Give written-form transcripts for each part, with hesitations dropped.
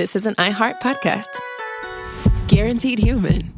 this is an iHeart podcast. Guaranteed human.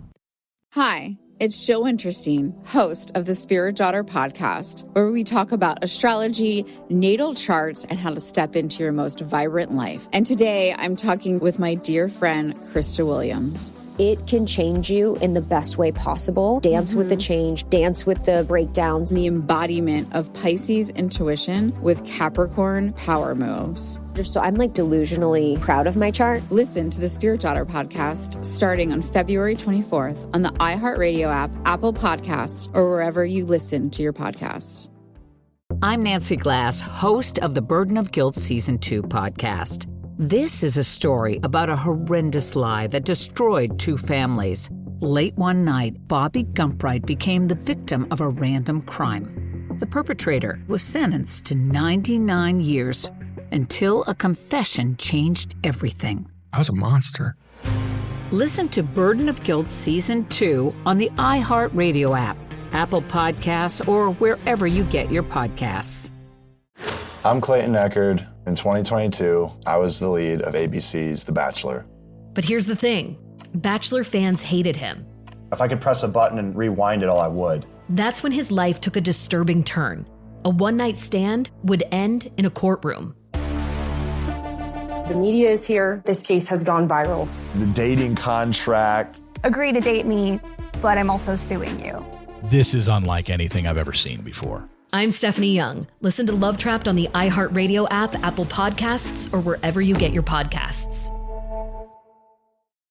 Hi, it's Jill Winterstein, host of the Spirit Daughter podcast, where we talk about astrology, natal charts, and how to step into your most vibrant life. And today I'm talking with my dear friend, Krista Williams. It can change you in the best way possible. Dance with the change, dance with the breakdowns. The embodiment of Pisces intuition with Capricorn power moves. So I'm like delusionally proud of my chart. Listen to the Spirit Daughter podcast starting on February 24th on the iHeartRadio app, Apple Podcasts, or wherever you listen to your podcasts. I'm Nancy Glass, host of the Burden of Guilt Season 2 podcast. This is a story about a horrendous lie that destroyed two families. Late one night, Bobby Gumpright became the victim of a random crime. The perpetrator was sentenced to 99 years until a confession changed everything. I was a monster. Listen to Burden of Guilt Season 2 on the iHeartRadio app, Apple Podcasts, or wherever you get your podcasts. I'm Clayton Eckerd. In 2022, I was the lead of ABC's The Bachelor. But here's the thing. Bachelor fans hated him. If I could press a button and rewind it all, I would. That's when his life took a disturbing turn. A one-night stand would end in a courtroom. The media is here. This case has gone viral. The dating contract. Agree to date me, but I'm also suing you. This is unlike anything I've ever seen before. I'm Stephanie Young. Listen to Love Trapped on the iHeartRadio app, Apple Podcasts, or wherever you get your podcasts.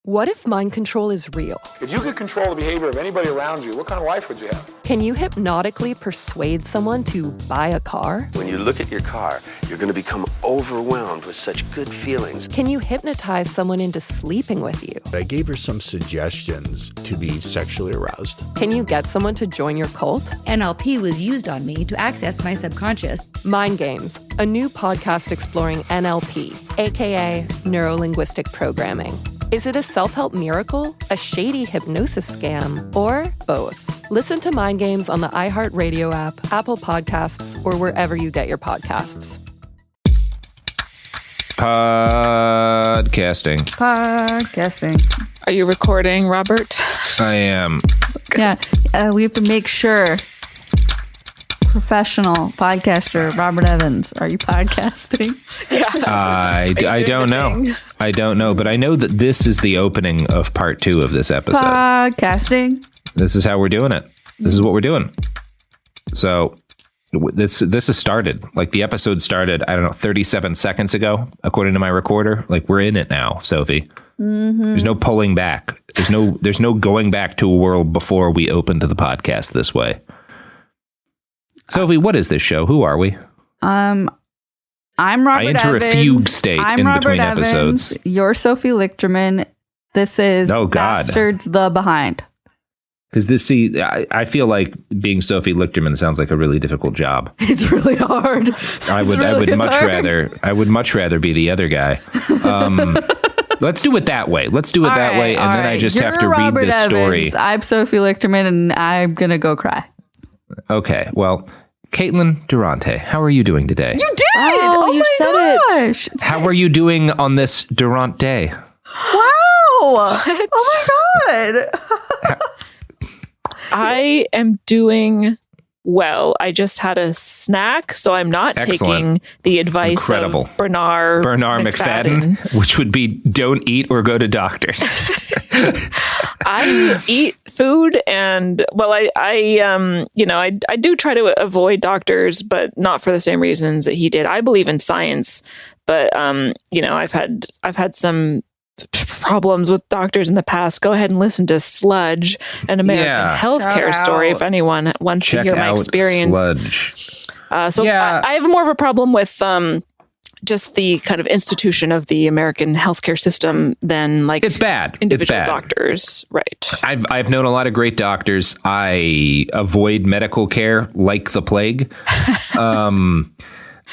What if mind control is real? If you could control the behavior of anybody around you, what kind of life would you have? Can you hypnotically persuade someone to buy a car? When you look at your car, you're going to become overwhelmed with such good feelings. Can you hypnotize someone into sleeping with you? I gave her some suggestions to be sexually aroused. Can you get someone to join your cult? NLP was used on me to access my subconscious. Mind Games, a new podcast exploring NLP, aka Neuro-Linguistic Programming. Is it a self-help miracle, a shady hypnosis scam, or both? Listen to Mind Games on the iHeartRadio app, Apple Podcasts, or wherever you get your podcasts. Podcasting. Are you recording, Robert? I am. Yeah, we have to make sure. Professional podcaster Robert Evans, are you podcasting? Yeah. I don't know. I don't know, but I know that this is the opening of part 2 of this episode. Podcasting. This is how we're doing it. This is what we're doing. So this has started. Like the episode started, I don't know, 37 seconds ago, according to my recorder. Like we're in it now, Sophie. Mm-hmm. There's no pulling back. There's no going back to a world before we opened the podcast this way. Sophie, what is this show? Who are we? I'm Robert I enter Evans. a fugue state in Robert between Evans. episodes. You're Sophie Lichterman. This is Bastards the Behind. Because I feel like being Sophie Lichterman sounds like a really difficult job. It's really hard. I would much rather be the other guy. Let's do it that way. And then I just have to read this story. I'm Sophie Lichterman, and I'm gonna go cry. Okay, well, Caitlin Durante, how are you doing today? You did! Oh, you said it. How are you doing on this Durant day? Wow! What? Oh my God! I am doing well. I just had a snack, so I'm not taking the advice of Bernarr MacFadden, which would be don't eat or go to doctors. I eat food, and I do try to avoid doctors, but not for the same reasons that he did. I believe in science, but I've had some problems with doctors in the past. Go ahead and listen to Sludge, an American healthcare story, if anyone wants to hear my experience. Sludge. I have more of a problem with just the kind of institution of the American healthcare system than like it's bad. Individual doctors, right? I've known a lot of great doctors. I avoid medical care like the plague.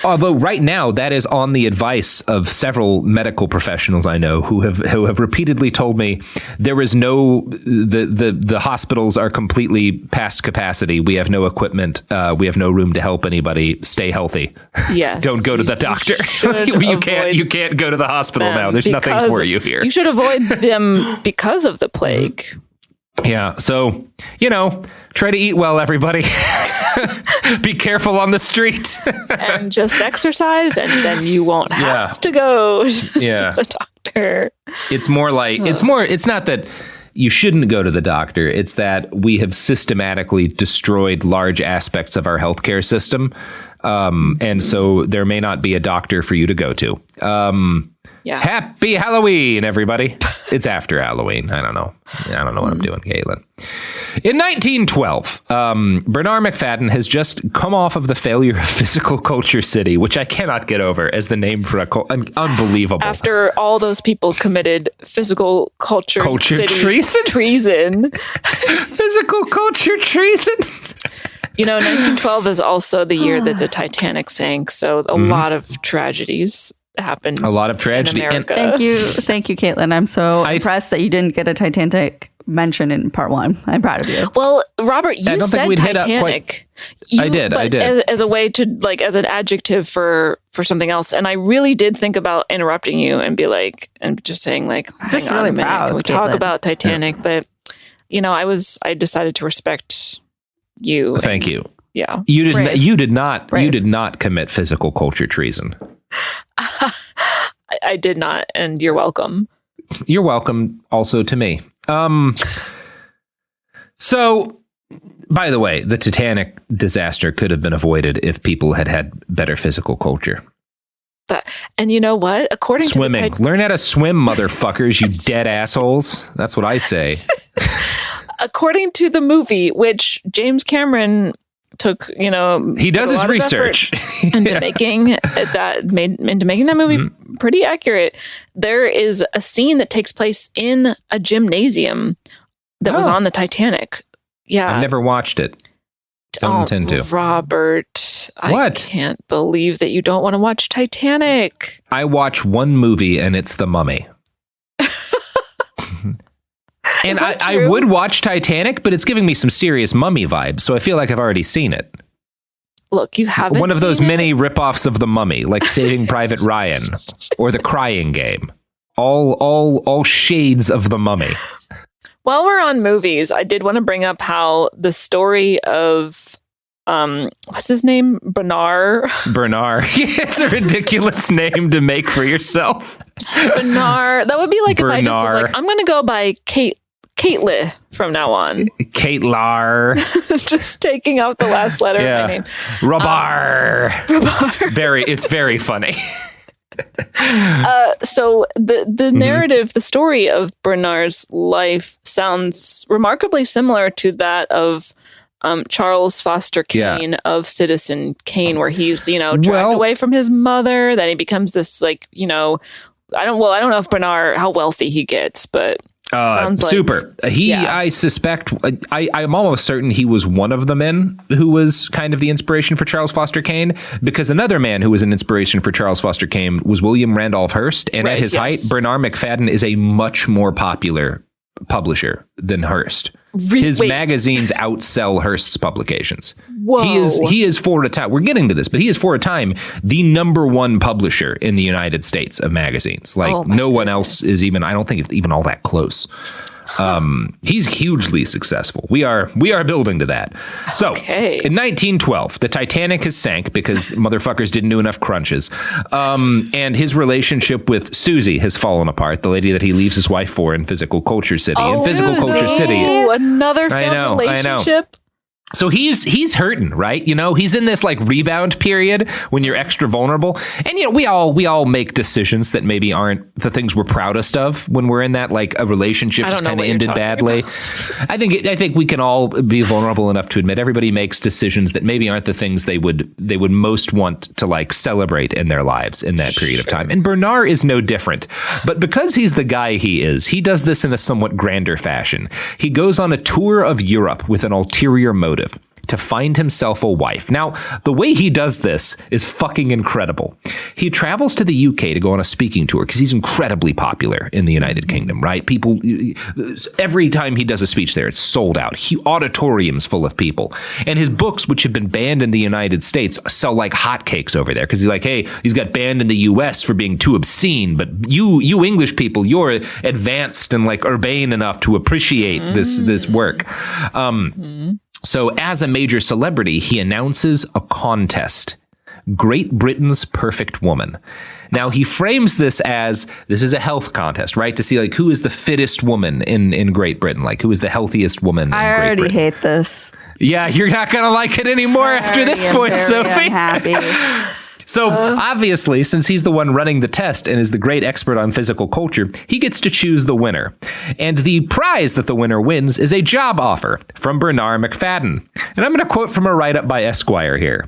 Although right now that is on the advice of several medical professionals I know who have repeatedly told me there is the hospitals are completely past capacity. We have no equipment. We have no room to help anybody. Stay healthy. Yes. Don't go to the doctor. You can't go to the hospital now. There's nothing for you here. You should avoid them because of the plague. Yeah. So, try to eat well, everybody. Be careful on the street. And just exercise, and then you won't have to go to the doctor. It's more like, it's not that you shouldn't go to the doctor. It's that we have systematically destroyed large aspects of our healthcare system. And so there may not be a doctor for you to go to. Happy Halloween, everybody. It's after Halloween. I don't know what I'm doing, Caitlin. In 1912, Bernarr MacFadden has just come off of the failure of Physical Culture City, which I cannot get over as the name for unbelievable. After all those people committed physical culture city treason. Physical culture treason. 1912 is also the year that the Titanic sank, so a lot of tragedies happened. A lot of tragedy. And thank you, Caitlin. I'm so impressed that you didn't get a Titanic mention in part 1. I'm proud of you. Well, Robert, you said Titanic. I did. As a way to as an adjective for something else, and I really did think about interrupting you and just saying hang on a minute, can we talk about Titanic? Yeah. But I decided to respect you. Thank you. Yeah, you did not commit physical culture treason. I did not, and you're welcome. You're welcome also to me. So, by the way, the Titanic disaster could have been avoided if people had better physical culture. And you know what? According to learn how to swim, motherfuckers, you dead assholes. That's what I say. According to the movie, which James Cameron took, he does his research into making that movie pretty accurate. There is a scene that takes place in a gymnasium that was on the Titanic. Yeah, I've never watched it. Don't intend to. Robert, what? I can't believe that you don't want to watch Titanic. I watch one movie, and it's The Mummy. And I would watch Titanic, but it's giving me some serious Mummy vibes, so I feel like I've already seen it. Look, you haven't one of those many ripoffs of The Mummy, like Saving Private Ryan or The Crying Game. All shades of The Mummy. While we're on movies, I did want to bring up how the story of what's his name? Bernarr. It's a ridiculous name to make for yourself. Bernarr. That would be like Bernarr. If I just was like, I'm going to go by Caitlin from now on. Caitlar. Just taking out the last letter of my name. Rabar. It's very funny. So the narrative, the story of Bernarr's life sounds remarkably similar to that of Charles Foster Kane of Citizen Kane, where he's dragged away from his mother. Then he becomes this I don't know if Bernarr, how wealthy he gets, but sounds super. I suspect, I'm almost certain he was one of the men who was kind of the inspiration for Charles Foster Kane, because another man who was an inspiration for Charles Foster Kane was William Randolph Hearst. And at his height, Bernarr MacFadden is a much more popular publisher than Hearst. His magazines outsell Hearst's publications. Whoa. He is for a time, we're getting to this, but he is for a time the #1 publisher in the United States of magazines. No one else is even, I don't think it's even all that close. He's hugely successful. We are building to that. So in 1912, the Titanic has sank because motherfuckers didn't do enough crunches. And his relationship with Susie has fallen apart, the lady that he leaves his wife for in Physical Culture City. In Physical Culture City. Another failed relationship. So he's hurting, right? He's in this rebound period when you're extra vulnerable. And we all make decisions that maybe aren't the things we're proudest of when we're in that a relationship just kind of ended badly. I think we can all be vulnerable enough to admit everybody makes decisions that maybe aren't the things they would most want to celebrate in their lives in that period of time. And Bernarr is no different. But because he's the guy he is, he does this in a somewhat grander fashion. He goes on a tour of Europe with an ulterior motive to find himself a wife. Now, the way he does this is fucking incredible. He travels to the UK to go on a speaking tour because he's incredibly popular in the United Kingdom, right? People, every time he does a speech there, it's sold out. Auditoriums full of people. And his books, which have been banned in the United States, sell like hotcakes over there because he's like, hey, he's got banned in the US for being too obscene, but you English people, you're advanced and like urbane enough to appreciate this work. So as a major celebrity, he announces a contest, Great Britain's Perfect Woman. Now, he frames this as, this is a health contest, right? To see like who is the fittest woman in Great Britain, like who is the healthiest woman in Great Britain. I already hate this. Yeah, you're not going to like it anymore after this point, Sophie. Unhappy. So obviously, since he's the one running the test and is the great expert on physical culture, he gets to choose the winner. And the prize that the winner wins is a job offer from Bernarr MacFadden. And I'm going to quote from a write-up by Esquire here.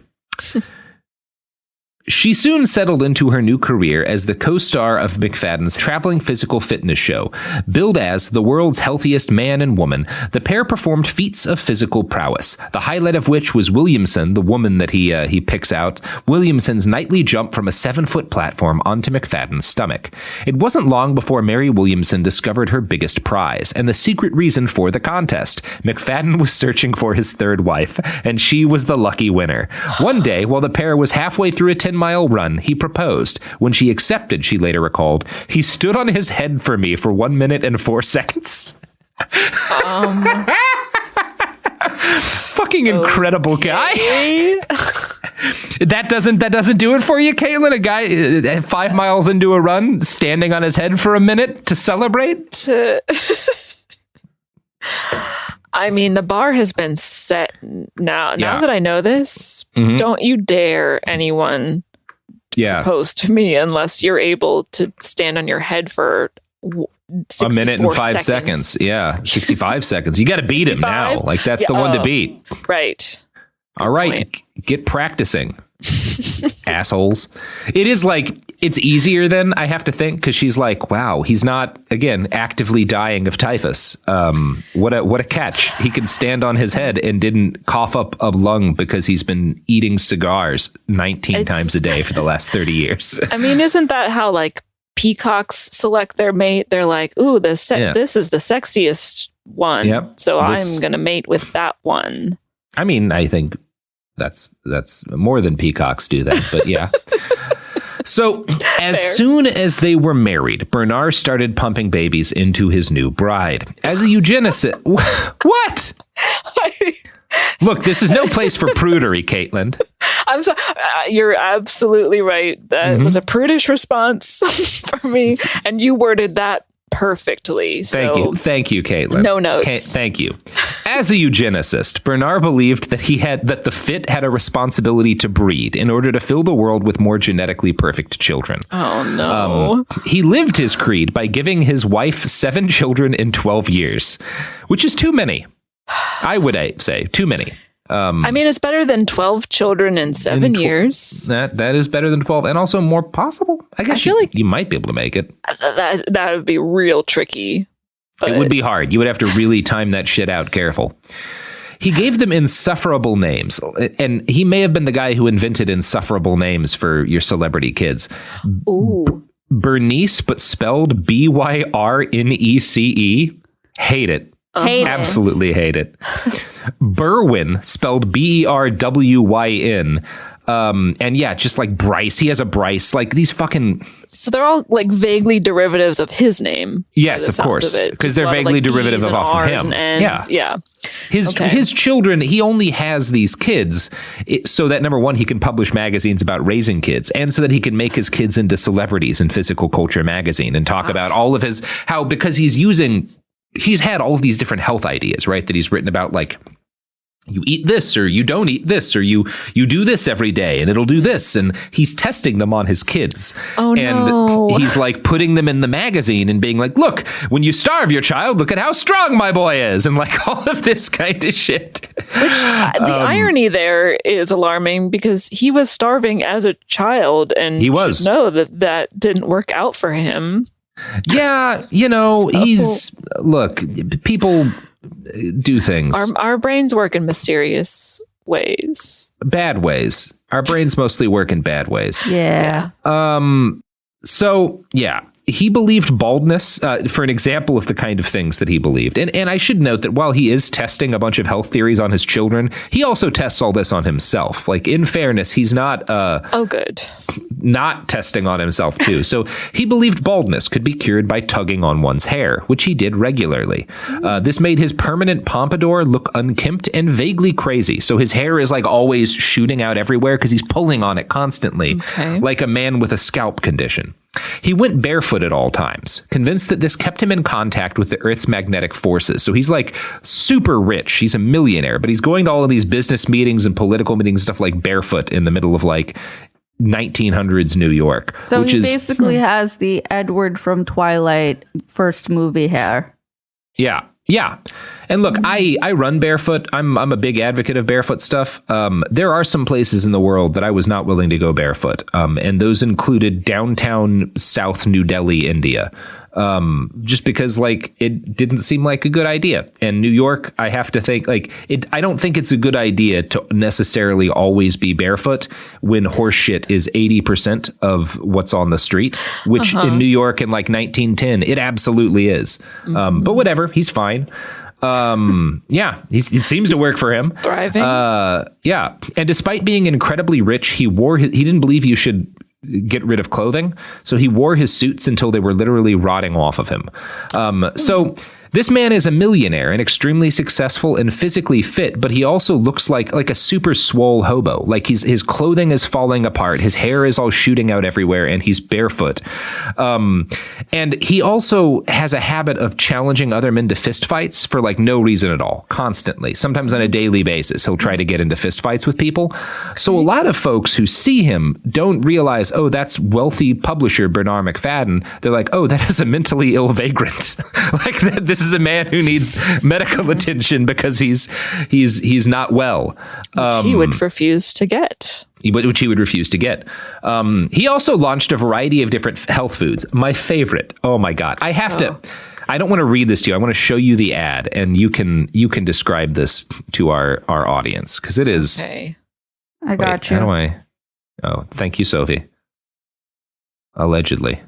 She soon settled into her new career as the co-star of MacFadden's traveling physical fitness show. Billed as the world's healthiest man and woman, the pair performed feats of physical prowess, the highlight of which was Williamson, the woman that he picks out, Williamson's nightly jump from a 7-foot platform onto MacFadden's stomach. It wasn't long before Mary Williamson discovered her biggest prize, and the secret reason for the contest. MacFadden was searching for his third wife, and she was the lucky winner. One day, while the pair was halfway through a 10-mile run, he proposed. When she accepted, she later recalled, he stood on his head for me for 1 minute and 4 seconds. Fucking incredible guy. That doesn't do it for you, Caitlin? A guy 5 miles into a run, standing on his head for a minute to celebrate? I mean, the bar has been set now. Now that I know this, don't you dare anyone propose to me unless you're able to stand on your head for 64 a minute and 5 seconds. Yeah, 65 seconds. You got to beat 65? Him now. Like, that's the one to beat. Right. All right. Get practicing, assholes. It is like, it's easier than I have to think, because she's like, wow, he's not, again, actively dying of typhus. What a catch. He can stand on his head and didn't cough up a lung because he's been eating cigars 19 times a day for the last 30 years. I mean, isn't that how like peacocks select their mate? They're like, ooh, this is the sexiest one. Yep. So I'm going to mate with that one. I mean, I think that's more than peacocks do that, but yeah. So as soon as they were married, Bernarr started pumping babies into his new bride. As a eugenicist, what? Look, this is no place for prudery, Caitlin. I'm sorry. You're absolutely right. That was a prudish response for me, and you worded that perfectly. So. Thank you, Caitlin. No notes. Thank you. As a eugenicist, Bernarr believed that the fit had a responsibility to breed in order to fill the world with more genetically perfect children. Oh no. He lived his creed by giving his wife 7 children in 12 years, which is too many. I would say too many. I mean, it's better than 12 children in 7 years. That is better than 12, and also more possible. I guess you might be able to make it. That would be real tricky. But... It would be hard. You would have to really time that shit out careful. He gave them insufferable names, and he may have been the guy who invented insufferable names for your celebrity kids. Ooh. Bernice, but spelled Byrnece. Hate it. Absolutely hate it. Berwyn, spelled Berwyn. And yeah, just like Bryce. He has a Bryce. Like these fucking... So they're all like vaguely derivatives of his name. Yes, of course. Because they're vaguely derivative off of him. Yeah. His children, he only has these kids so that, number one, he can publish magazines about raising kids, and so that he can make his kids into celebrities in Physical Culture magazine and talk about all of his... Because he's had all of these different health ideas, right? That he's written about, like, you eat this, or you don't eat this, or you do this every day and it'll do this. And he's testing them on his kids. Oh, no. And he's like putting them in the magazine and being like, look, when you starve your child, look at how strong my boy is. And like all of this kind of shit. Which the irony there is alarming, because he was starving as a child and he should know that didn't work out for him. Yeah, look, people do things. Our brains work in mysterious ways. Bad ways. Our brains mostly work in bad ways. Yeah. So, yeah. He believed baldness for an example of the kind of things that he believed. And I should note that while he is testing a bunch of health theories on his children, he also tests all this on himself. Like, in fairness, he's not... good. Not testing on himself, too. So he believed baldness could be cured by tugging on one's hair, which he did regularly. This made his permanent pompadour look unkempt and vaguely crazy. So his hair is like always shooting out everywhere because he's pulling on it constantly, like a man with a scalp condition. He went barefoot at all times, convinced that this kept him in contact with the Earth's magnetic forces. So he's like super rich. He's a millionaire, but he's going to all of these business meetings and political meetings, stuff like barefoot in the middle of like 1900s New York. So he basically has the Edward from Twilight first movie hair. Yeah. Yeah. And look, I run barefoot. I'm a big advocate of barefoot stuff. There are some places in the world that I was not willing to go barefoot. And those included downtown South New Delhi, India. Just because like it didn't seem like a good idea. And New York, I have to think like I don't think it's a good idea to necessarily always be barefoot when horse shit is 80% of what's on the street, which in New York in like 1910, it absolutely is. But whatever, he's fine. Yeah, it seems to work for him. Thriving. Yeah. And despite being incredibly rich, he didn't believe you should get rid of clothing. So he wore his suits until they were literally rotting off of him. So this man is a millionaire and extremely successful and physically fit, but he also looks like a super swole hobo. Like his clothing is falling apart. His hair is all shooting out everywhere and he's barefoot. And he also has a habit of challenging other men to fistfights for like no reason at all, constantly. Sometimes on a daily basis, he'll try to get into fistfights with people. So a lot of folks who see him don't realize, oh, that's wealthy publisher Bernarr MacFadden. They're like, oh, that is a mentally ill vagrant. Like this is a man who needs medical attention because he's not well. Which he would refuse to get. Which he would refuse to get. He also launched a variety of different health foods. My favorite. Oh my God. I have to. I don't want to read this to you. I want to show you the ad, and you can describe this to our audience because it is. Okay. I got you. How do I? Oh, thank you, Sophie. Allegedly.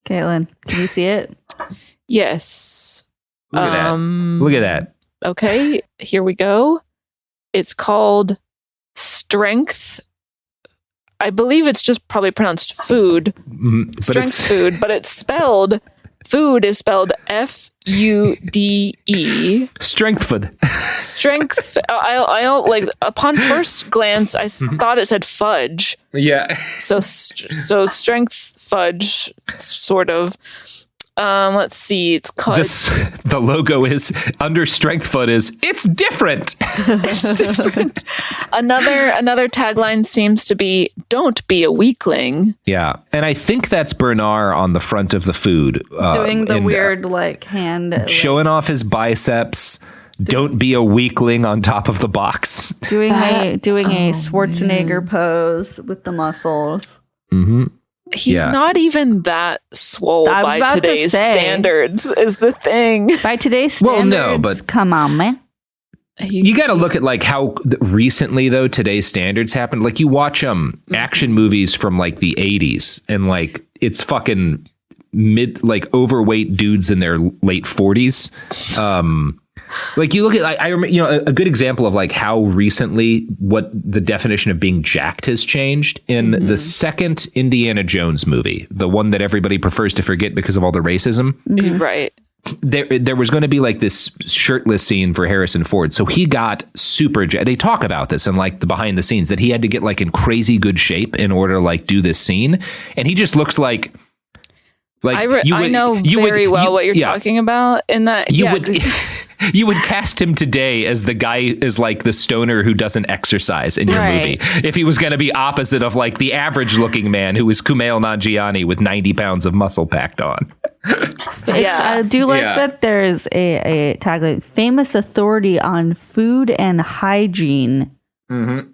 Caitlin, can you see it? Yes. Look at that. Look at that. Okay, here we go. It's called Strength. I believe it's just probably pronounced food. Strength food, but it's spelled, food is spelled F-U-D-E. Strength food. Strength. I like upon first glance, I thought it said fudge. Yeah. So strength fudge, sort of. Let's see. It's called. The logo is under Strength Foot is it's different. It's different. Another tagline seems to be "Don't be a weakling." Yeah, and I think that's Bernarr on the front of the food, doing the weird like hand, showing off his biceps. Don't be a weakling on top of the box. Doing a Schwarzenegger pose with the muscles. Mm-hmm. He's not even that swole by today's standards, is the thing. By today's standards, well, no, but come on, man. You got to look at like how recently though today's standards happened. Like you watch action movies from like the 80s, and like it's fucking overweight dudes in their late 40s. Like you look at, I remember, a good example of like how recently what the definition of being jacked has changed in the second Indiana Jones movie, the one that everybody prefers to forget because of all the racism. Right. There was going to be like this shirtless scene for Harrison Ford. So he got super jacked. They talk about this in like the behind the scenes that he had to get like in crazy good shape in order to like do this scene. And he just looks like I know very well what you're talking about in that. You would cast him today as the guy is like the stoner who doesn't exercise in your movie. If he was going to be opposite of like the average looking man who is Kumail Nanjiani with 90 pounds of muscle packed on. I do like that there's a tagline, famous authority on food and hygiene. Mm-hmm.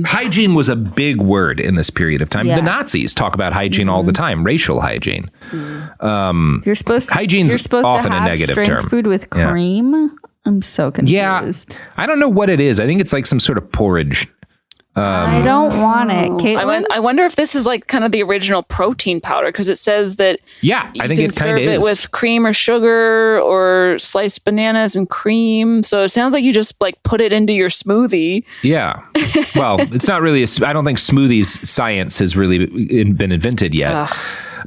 Hygiene was a big word in this period of time. Yeah. The Nazis talk about hygiene all the time, racial hygiene. You're supposed to hygiene's often have a negative strength term. Food with cream. I'm so confused. Yeah, I don't know what it is. I think it's like some sort of porridge. I don't want it, Caitlin. I wonder if this is like kind of the original protein powder, because it says that I think it kind of is. Serve it with cream or sugar or sliced bananas and cream. So it sounds like you just like put it into your smoothie. Yeah. Well, it's not really I don't think smoothies science has really been invented yet.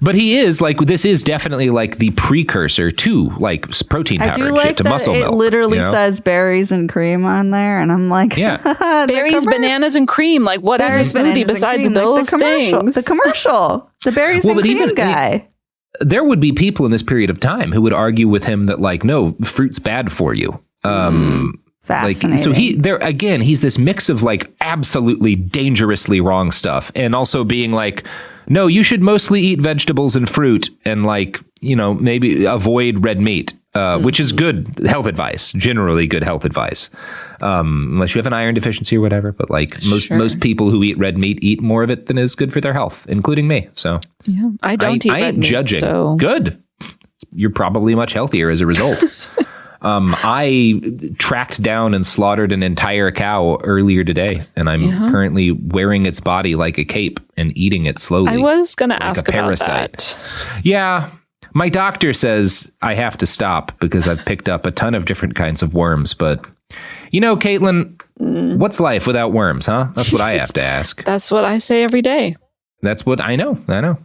But he is like, this is definitely like the precursor to like protein powder. I do like to that muscle it milk, literally says berries and cream on there, and I'm like, berries, bananas, and cream. Like, what is a smoothie besides those things? The commercial, the berries and cream guy. There would be people in this period of time who would argue with him that like, no, fruit's bad for you. Fascinating. So he's this mix of like absolutely dangerously wrong stuff, and also being like, no, you should mostly eat vegetables and fruit, and like, maybe avoid red meat, which is good health advice, generally good health advice, unless you have an iron deficiency or whatever. But like most people who eat red meat eat more of it than is good for their health, including me. So yeah, I don't eat red meat, judging. So. Good. You're probably much healthier as a result. I tracked down and slaughtered an entire cow earlier today, and I'm currently wearing its body like a cape and eating it slowly. I was going to like ask about that. Yeah. My doctor says I have to stop because I've picked up a ton of different kinds of worms. But, Caitlin, what's life without worms, huh? That's what I have to ask. That's what I say every day. That's what I know.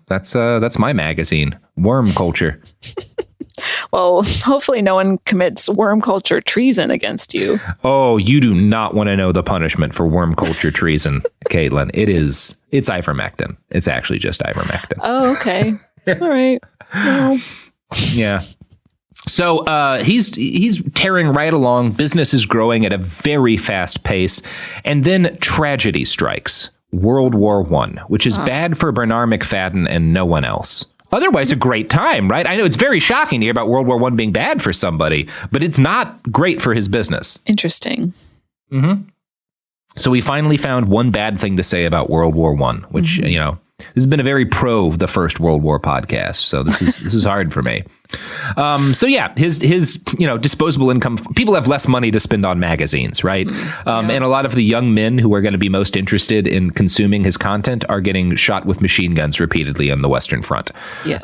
That's my magazine, Worm Culture. Well, hopefully no one commits worm culture treason against you. Oh, you do not want to know the punishment for worm culture treason, Caitlin. It's ivermectin. It's actually just ivermectin. Oh, okay. All right. Well. Yeah. So he's tearing right along. Business is growing at a very fast pace. And then tragedy strikes. World War I, which is bad for Bernarr MacFadden and no one else. Otherwise, a great time, right? I know it's very shocking to hear about World War I being bad for somebody, but it's not great for his business. Interesting. Mm-hmm. So we finally found one bad thing to say about World War I, which, this has been a very pro the First World War podcast. So this is hard for me. His disposable income, people have less money to spend on magazines, right? And a lot of the young men who are going to be most interested in consuming his content are getting shot with machine guns repeatedly on the Western Front. Yes.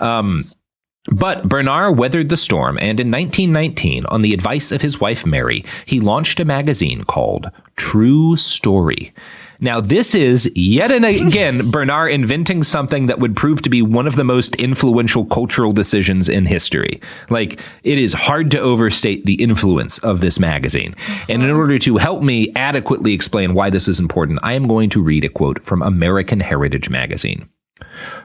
But Bernarr weathered the storm, and in 1919, on the advice of his wife Mary, he launched a magazine called True Story. Now, this is yet again Bernarr inventing something that would prove to be one of the most influential cultural decisions in history. Like, it is hard to overstate the influence of this magazine. And in order to help me adequately explain why this is important, I am going to read a quote from American Heritage magazine.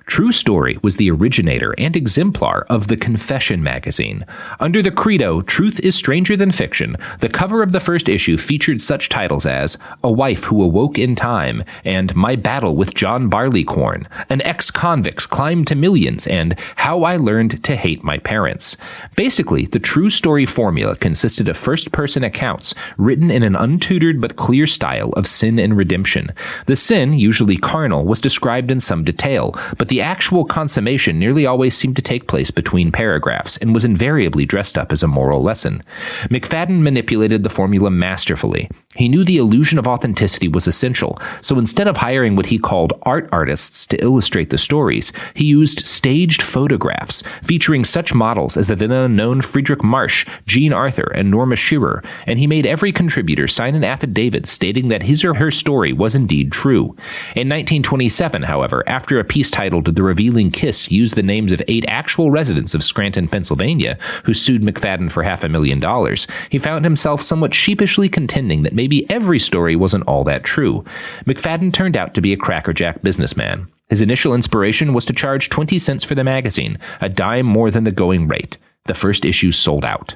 True Story was the originator and exemplar of the Confession magazine. Under the credo, Truth is Stranger Than Fiction, the cover of the first issue featured such titles as A Wife Who Awoke in Time and My Battle with John Barleycorn, An Ex-Convict's Climb to Millions, and How I Learned to Hate My Parents. Basically, the True Story formula consisted of first-person accounts written in an untutored but clear style of sin and redemption. The sin, usually carnal, was described in some detail, but the actual consummation nearly always seemed to take place between paragraphs and was invariably dressed up as a moral lesson. MacFadden manipulated the formula masterfully. He knew the illusion of authenticity was essential, so instead of hiring what he called art artists to illustrate the stories, he used staged photographs featuring such models as the then unknown Friedrich Marsh, Jean Arthur, and Norma Shearer, and he made every contributor sign an affidavit stating that his or her story was indeed true. In 1927, however, after a piece titled The Revealing Kiss used the names of 8 actual residents of Scranton, Pennsylvania, who sued MacFadden for $500,000, he found himself somewhat sheepishly contending that maybe every story wasn't all that true. MacFadden turned out to be a crackerjack businessman. His initial inspiration was to charge 20 cents for the magazine, a dime more than the going rate. The first issue sold out.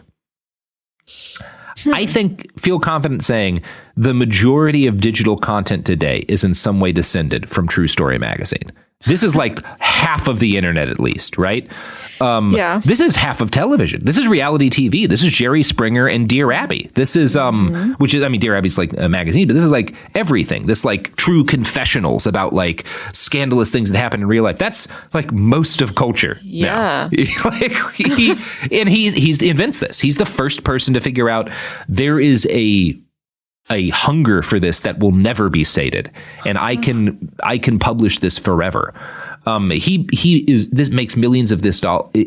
I feel confident saying the majority of digital content today is in some way descended from True Story magazine. This is like half of the internet, at least, right? Yeah. This is half of television. This is reality TV. This is Jerry Springer and Dear Abby. This is, which is, I mean, Dear Abby's like a magazine, but this is like everything. This like true confessionals about like scandalous things that happen in real life. That's like most of culture. Yeah. Like he invents this. He's the first person to figure out there is a hunger for this that will never be sated, and I can publish this forever. This makes millions of this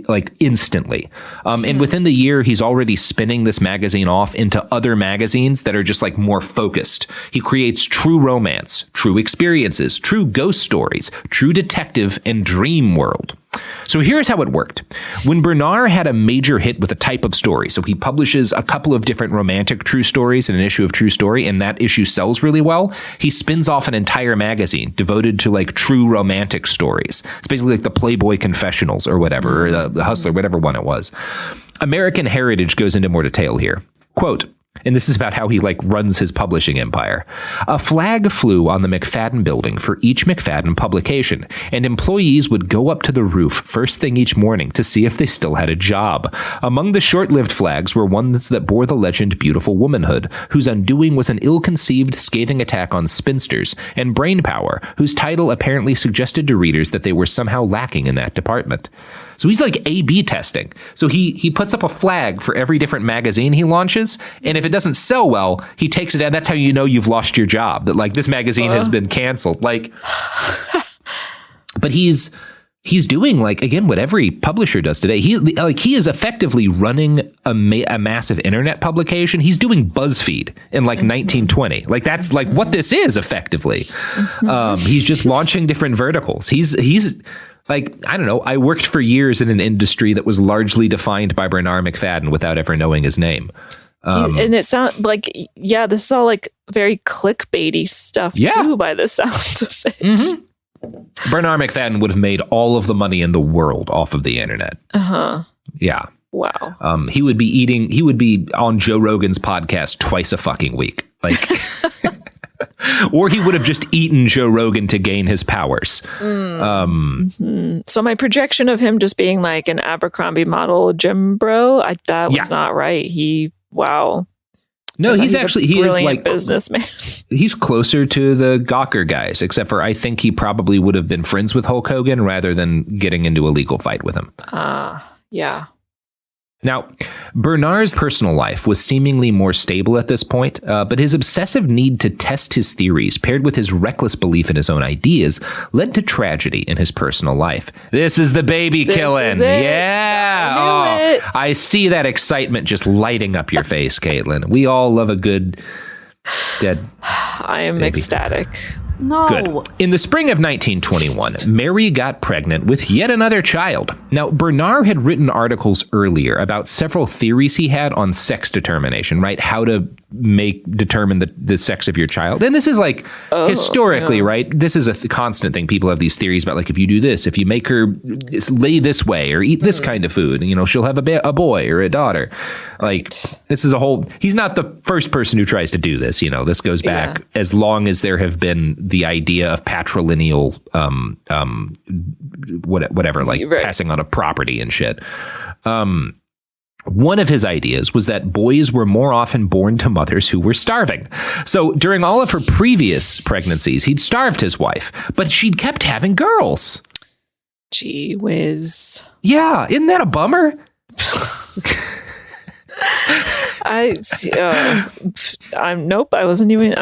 like instantly. And within the year, he's already spinning this magazine off into other magazines that are just like more focused. He creates true romance, true experiences, true ghost stories, true detective, and dream world. So here's how it worked. When Bernarr had a major hit with a type of story, so he publishes a couple of different romantic true stories in an issue of True Story, and that issue sells really well, he spins off an entire magazine devoted to like true romantic stories. It's basically like the Playboy Confessionals or whatever, or the Hustler, whatever one it was. American Heritage goes into more detail here. Quote, and this is about how he like runs his publishing empire. A flag flew on the MacFadden building for each MacFadden publication, and employees would go up to the roof first thing each morning to see if they still had a job. Among the short-lived flags were ones that bore the legend Beautiful Womanhood, whose undoing was an ill-conceived, scathing attack on spinsters, and Brain Power, whose title apparently suggested to readers that they were somehow lacking in that department. So he's like A/B testing. So he puts up a flag for every different magazine he launches, and if it doesn't sell well, he takes it down. That's how you know you've lost your job, that like this magazine has been canceled. Like, but he's doing like, again, what every publisher does today. He is effectively running a massive internet publication. He's doing BuzzFeed in like 1920. Like that's like what this is effectively. He's just launching different verticals. He's like, I don't know, I worked for years in an industry that was largely defined by Bernarr MacFadden without ever knowing his name. And it sounds like, yeah, this is all like very clickbaity stuff too, by the sounds of it. Mm-hmm. Bernarr MacFadden would have made all of the money in the world off of the internet. Yeah. Wow. He would be on Joe Rogan's podcast twice a fucking week. Like, or he would have just eaten Joe Rogan to gain his powers. So my projection of him just being like an Abercrombie model gym bro, that was not right. No, he's a brilliant businessman. He's closer to the Gawker guys, except for I think he probably would have been friends with Hulk Hogan rather than getting into a legal fight with him. Yeah. Now, Bernarr's personal life was seemingly more stable at this point, but his obsessive need to test his theories, paired with his reckless belief in his own ideas, led to tragedy in his personal life. This is the baby killing. Yeah. I see that excitement just lighting up your face, Caitlin. We all love a good dead I am baby. Ecstatic. No. Good. In the spring of 1921, Mary got pregnant with yet another child. Now, Bernarr had written articles earlier about several theories he had on sex determination, right? How to determine the sex of your child. And this is like historically, right? This is a constant thing. People have these theories about like, if you do this, if you make her lay this way or eat this kind of food, she'll have a boy or a daughter. Like, this is a whole, he's not the first person who tries to do this. This goes back as long as there have been the idea of patrilineal, whatever, like passing on a property and shit. One of his ideas was that boys were more often born to mothers who were starving. So during all of her previous pregnancies, he'd starved his wife, but she'd kept having girls. Gee whiz. Yeah, isn't that a bummer? I'm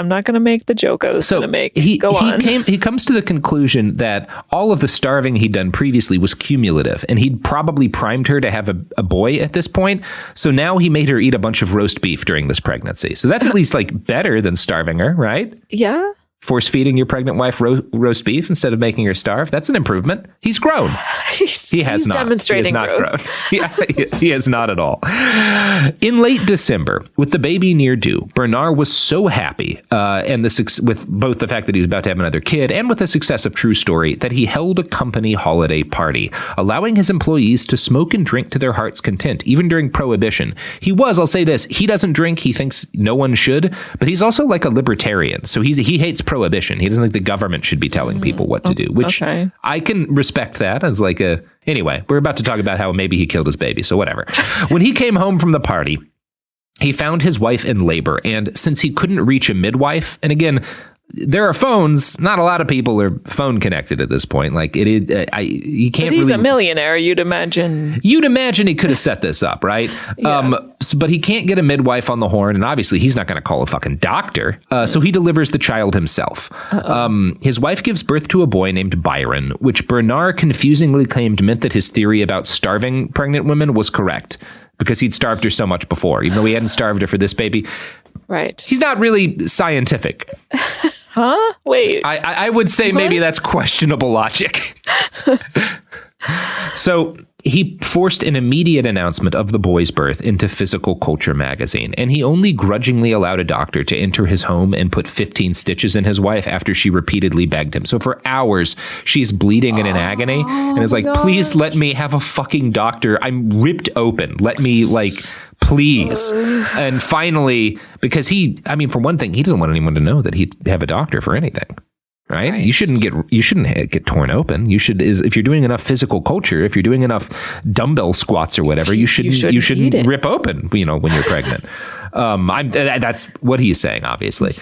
not going to make the joke I was going to make. He comes to the conclusion that all of the starving he'd done previously was cumulative, and he'd probably primed her to have a boy at this point. So now he made her eat a bunch of roast beef during this pregnancy. So that's at least like better than starving her, right? Yeah. Force feeding your pregnant wife roast beef instead of making her starve. That's an improvement. He's grown. He has not. Demonstrating grown. He has not at all. In late December, with the baby near due, Bernarr was so happy, with both the fact that he was about to have another kid and with the success of True Story, that he held a company holiday party, allowing his employees to smoke and drink to their heart's content, even during Prohibition. I'll say this, he doesn't drink. He thinks no one should, but he's also like a libertarian. So he hates prohibition. He doesn't think the government should be telling people what to do, which I can respect that as like a... Anyway, we're about to talk about how maybe he killed his baby, so whatever. When he came home from the party, he found his wife in labor, and since he couldn't reach a midwife, and again, there are phones. Not a lot of people are phone connected at this point. Like it is, he can't. But he's a millionaire. You'd imagine. You'd imagine he could have set this up, right? Yeah. But he can't get a midwife on the horn, and obviously he's not going to call a fucking doctor. So he delivers the child himself. His wife gives birth to a boy named Byron, which Bernarr confusingly claimed meant that his theory about starving pregnant women was correct because he'd starved her so much before, even though he hadn't starved her for this baby. Right. He's not really scientific. Huh? Wait. I would say maybe that's questionable logic. So he forced an immediate announcement of the boy's birth into Physical Culture magazine, and he only grudgingly allowed a doctor to enter his home and put 15 stitches in his wife after she repeatedly begged him. So for hours, she's bleeding and in agony and is like, please let me have a fucking doctor. I'm ripped open. Let me, like... Please. And finally, because for one thing, he doesn't want anyone to know that he'd have a doctor for anything, right? You shouldn't get torn open. You should, if you're doing enough physical culture, if you're doing enough dumbbell squats or whatever, you shouldn't rip open, when you're pregnant. That's what he's saying, obviously.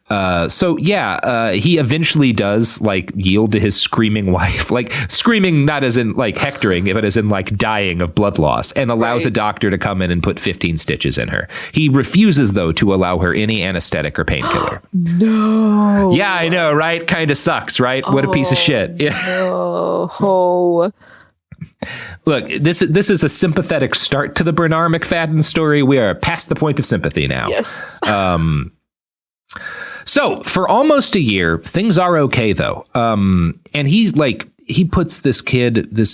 He eventually does like yield to his screaming wife, like screaming, not as in like hectoring, but as in like dying of blood loss, and allows a doctor to come in and put 15 stitches in her. He refuses, though, to allow her any anesthetic or painkiller. No. Yeah, I know, right? Kind of sucks, right? What a piece of shit. Yeah. No. Look, this is a sympathetic start to the Bernarr MacFadden story. We are past the point of sympathy now. Yes. So for almost a year, things are okay, though. And he puts this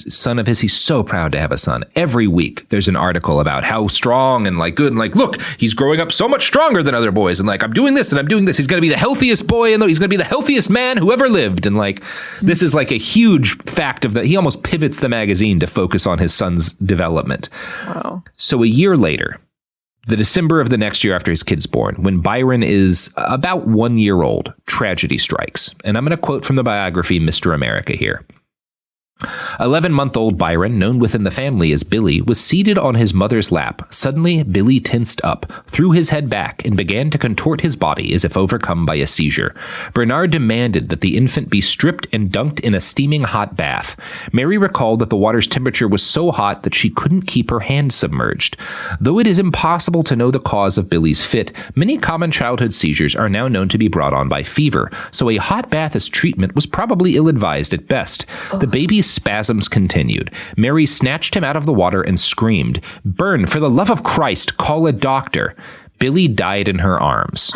son of his, he's so proud to have a son. Every week there's an article about how strong and like good and like, look, he's growing up so much stronger than other boys. And like, I'm doing this and I'm doing this. He's going to be the healthiest boy and he's going to be the healthiest man who ever lived. And like, this is like a huge fact of that. He almost pivots the magazine to focus on his son's development. Wow. So a year later, the December of the next year after his kid's born, when Byron is about 1 year old, tragedy strikes. And I'm going to quote from the biography, Mr. America here. 11-month-old Byron, known within the family as Billy, was seated on his mother's lap. Suddenly, Billy tensed up, threw his head back, and began to contort his body as if overcome by a seizure. Bernarr demanded that the infant be stripped and dunked in a steaming hot bath. Mary recalled that the water's temperature was so hot that she couldn't keep her hand submerged. Though it is impossible to know the cause of Billy's fit, many common childhood seizures are now known to be brought on by fever, so a hot bath as treatment was probably ill-advised at best. The baby's spasms continued. Mary snatched him out of the water and screamed, "Bern, for the love of Christ, call a doctor." Billy died in her arms.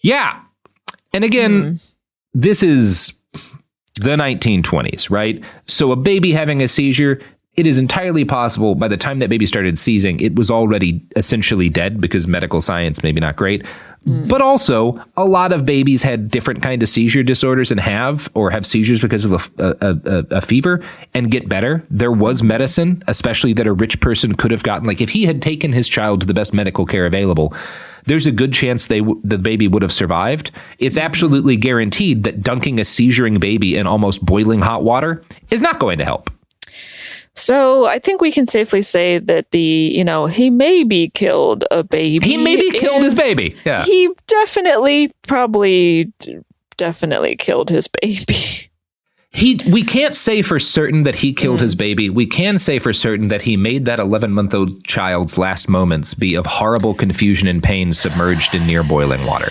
Yeah. And again, this is the 1920s, right? So a baby having a seizure, it is entirely possible by the time that baby started seizing, it was already essentially dead because medical science maybe not great. But also, a lot of babies had different kind of seizure disorders and have seizures because of a fever and get better. There was medicine, especially that a rich person could have gotten. Like if he had taken his child to the best medical care available, there's a good chance the baby would have survived. It's absolutely guaranteed that dunking a seizuring baby in almost boiling hot water is not going to help. So I think we can safely say that he maybe killed a baby. He maybe killed his baby. Yeah. He definitely killed his baby. We can't say for certain that he killed his baby. We can say for certain that he made that 11-month-old child's last moments be of horrible confusion and pain submerged in near boiling water.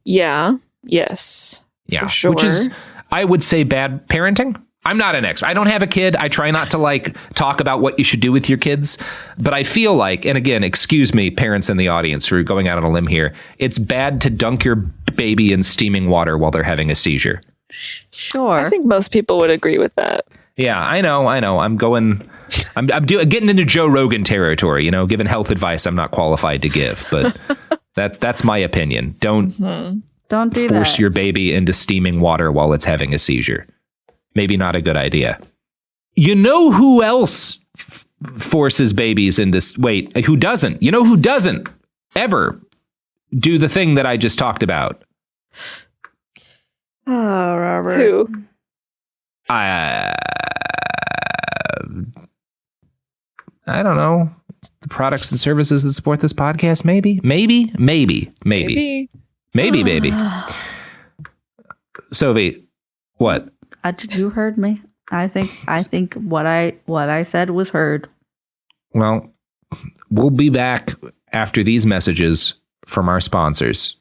Yeah. Yes. Yeah. For sure. Which is, I would say, bad parenting. I'm not an expert. I don't have a kid. I try not to talk about what you should do with your kids. But I feel like, and again, excuse me, parents in the audience for going out on a limb here, it's bad to dunk your baby in steaming water while they're having a seizure. Sure. I think most people would agree with that. Yeah, I know. I'm getting into Joe Rogan territory, giving health advice I'm not qualified to give. But that's my opinion. Don't do force that. your baby into steaming water while it's having a seizure. Maybe not a good idea. You know who else forces babies into... Wait, who doesn't? You know who doesn't ever do the thing that I just talked about. Oh, Robert. Who? I don't know. The products and services that support this podcast, maybe. Sophie, what? You heard me. I think what I said was heard. Well, we'll be back after these messages from our sponsors.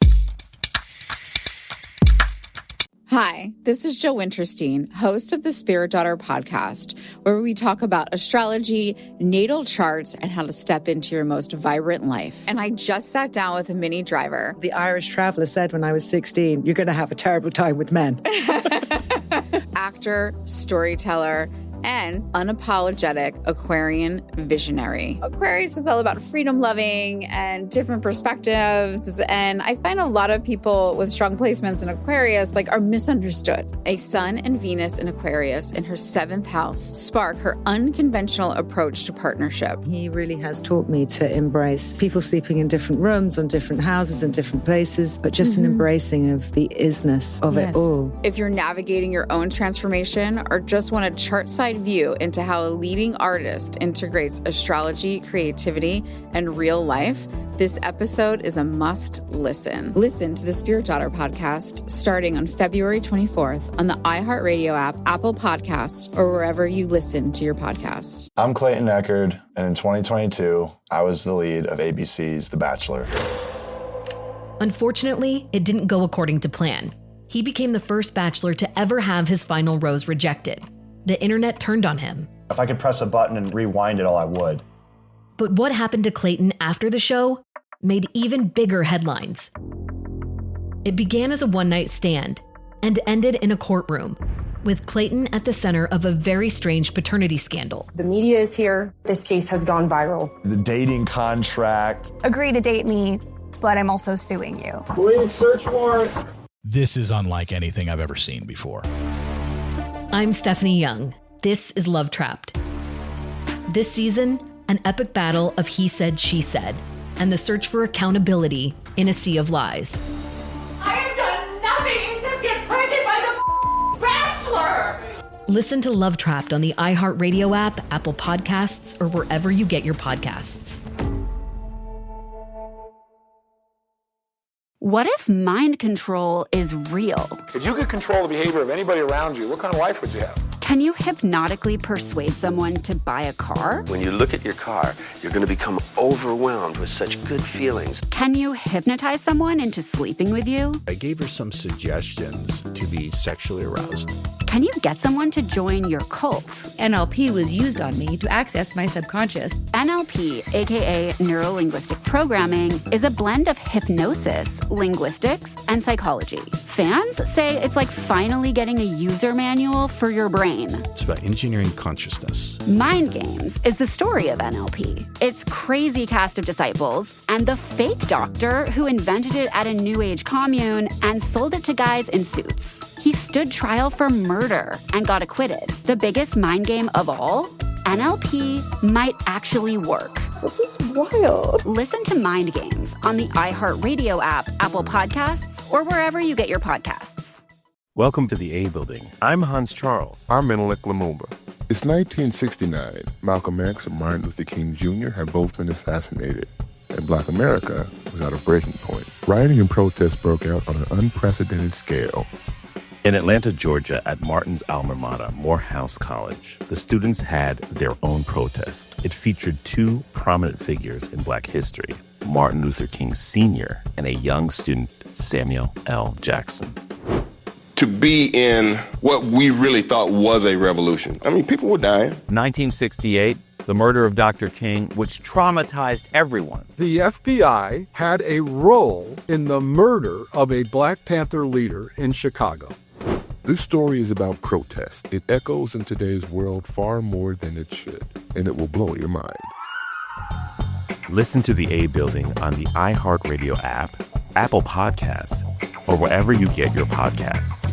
Hi, this is Joe Winterstein, host of the Spirit Daughter podcast, where we talk about astrology, natal charts, and how to step into your most vibrant life. And I just sat down with a Minnie Driver. The Irish traveller said when I was 16, you're going to have a terrible time with men. Actor, storyteller, and unapologetic Aquarian visionary. Aquarius is all about freedom loving and different perspectives. And I find a lot of people with strong placements in Aquarius are misunderstood. A Sun and Venus in Aquarius in her 7th house spark her unconventional approach to partnership. He really has taught me to embrace people sleeping in different rooms, on different houses, in different places, but just an embracing of the isness of it all. If you're navigating your own transformation or just want a chart side view into how a leading artist integrates astrology, creativity, and real life, this episode is a must listen. Listen to the Spirit Daughter podcast starting on February 24th on the iHeartRadio app, Apple Podcasts, or wherever you listen to your podcasts. I'm Caitlin Durante, and in 2022, I was the lead of ABC's The Bachelor. Unfortunately, it didn't go according to plan. He became the first bachelor to ever have his final rose rejected. The internet turned on him. If I could press a button and rewind it all, I would. But what happened to Clayton after the show made even bigger headlines. It began as a one-night stand and ended in a courtroom, with Clayton at the center of a very strange paternity scandal. The media is here. This case has gone viral. The dating contract. Agree to date me, but I'm also suing you. Please search warrant. This is unlike anything I've ever seen before. I'm Stephanie Young. This is Love Trapped. This season, an epic battle of he said, she said, and the search for accountability in a sea of lies. I have done nothing except get pregnant by the Bachelor! Listen to Love Trapped on the iHeartRadio app, Apple Podcasts, or wherever you get your podcasts. What if mind control is real? If you could control the behavior of anybody around you, what kind of life would you have? Can you hypnotically persuade someone to buy a car? When you look at your car, you're going to become overwhelmed with such good feelings. Can you hypnotize someone into sleeping with you? I gave her some suggestions to be sexually aroused. Can you get someone to join your cult? NLP was used on me to access my subconscious. NLP, aka Neuro-Linguistic Programming, is a blend of hypnosis, linguistics, and psychology. Fans say it's like finally getting a user manual for your brain. It's about engineering consciousness. Mind Games is the story of NLP. Its crazy cast of disciples and the fake doctor who invented it at a New Age commune and sold it to guys in suits. He stood trial for murder and got acquitted. The biggest mind game of all? NLP might actually work. This is wild. Listen to Mind Games on the iHeartRadio app, Apple Podcasts, or wherever you get your podcasts. Welcome to the A Building. I'm Hans Charles. I'm Menelik Lumumba. It's 1969. Malcolm X and Martin Luther King Jr. had both been assassinated, and Black America was at a breaking point. Rioting and protests broke out on an unprecedented scale. In Atlanta, Georgia, at Martin's alma mater, Morehouse College, the students had their own protest. It featured two prominent figures in Black history, Martin Luther King Sr. and a young student, Samuel L. Jackson. To be in what we really thought was a revolution. I mean, people were dying. 1968, the murder of Dr. King, which traumatized everyone. The FBI had a role in the murder of a Black Panther leader in Chicago. This story is about protest. It echoes in today's world far more than it should, and it will blow your mind. Listen to the A Building on the iHeartRadio app, Apple Podcasts, or wherever you get your podcasts.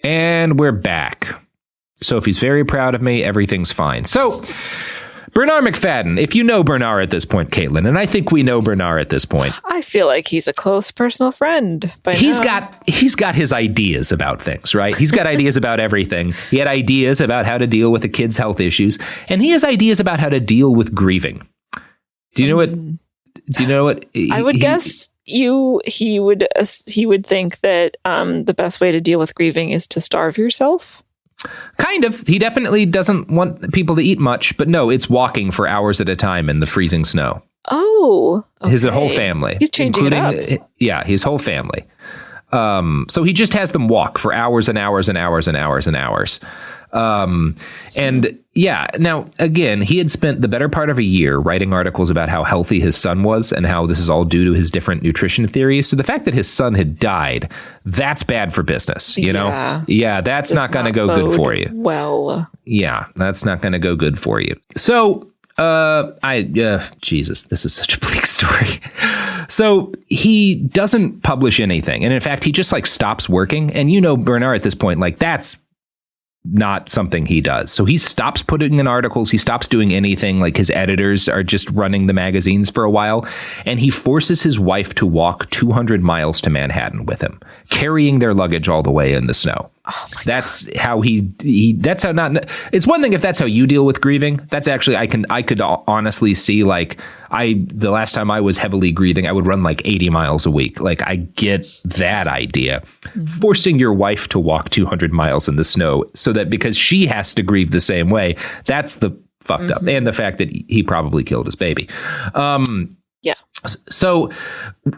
And we're back. Sophie's very proud of me. Everything's fine. So, Bernarr MacFadden, if you know Bernarr at this point, Caitlin, and I think we know Bernarr at this point. I feel like he's a close personal friend by now. He's got his ideas about things, right? He's got ideas about everything. He had ideas about how to deal with a kid's health issues, and he has ideas about how to deal with grieving. Do you know what? I would guess he would think that the best way to deal with grieving is to starve yourself. Kind of. He definitely doesn't want people to eat much, but no, it's walking for hours at a time in the freezing snow. Oh, okay. His whole family. He's changing it up. Yeah, his whole family. So he just has them walk for hours and hours and hours and hours and hours. And yeah, now again, he had spent the better part of a year writing articles about how healthy his son was and how this is all due to his different nutrition theories. So the fact that his son had died, that's bad for business, you know? Yeah, that's not going to go good for you. Well, yeah, that's not going to go good for you. So, Jesus, this is such a bleak story. So he doesn't publish anything. And in fact, he just like stops working. And you know, Bernarr at this point, like that's not something he does. So he stops putting in articles. He stops doing anything. Like his editors are just running the magazines for a while. And he forces his wife to walk 200 miles to Manhattan with him, carrying their luggage all the way in the snow. Oh that's how that's how not, it's one thing if that's how you deal with grieving. That's actually, I could honestly see like the last time I was heavily grieving, I would run like 80 miles a week. Like I get that idea. Mm-hmm. Forcing your wife to walk 200 miles in the snow so that because she has to grieve the same way, that's the fucked up. And the fact that he probably killed his baby. Yeah. So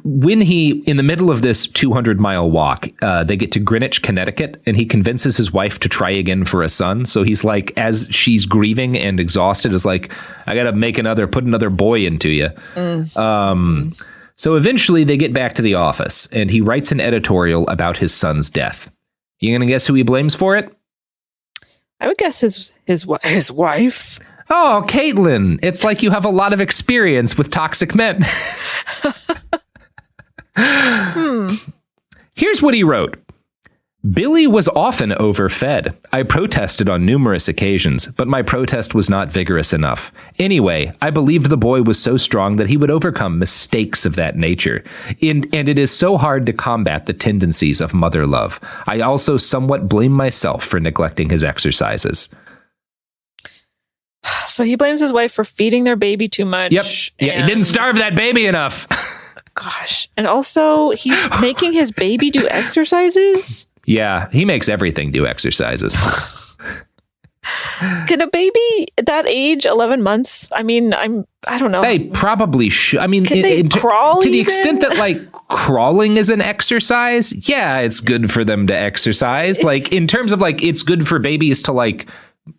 when in the middle of this 200-mile walk, they get to Greenwich, Connecticut, and he convinces his wife to try again for a son. So he's like, as she's grieving and exhausted, is like, I got to put another boy into you. So eventually they get back to the office and he writes an editorial about his son's death. You going to guess who he blames for it? I would guess his wife. Oh, Caitlin, it's like you have a lot of experience with toxic men. Here's what he wrote. Billy was often overfed. I protested on numerous occasions, but my protest was not vigorous enough. Anyway, I believed the boy was so strong that he would overcome mistakes of that nature. And it is so hard to combat the tendencies of mother love. I also somewhat blame myself for neglecting his exercises. So he blames his wife for feeding their baby too much. Yep. Yeah, he didn't starve that baby enough. Gosh. And also he's making his baby do exercises. Yeah, he makes everything do exercises. Can a baby at that age, 11 months? I mean, I don't know. They probably should. I mean, can they crawl to the extent that like crawling is an exercise? Yeah, it's good for them to exercise. Like in terms of like, it's good for babies to like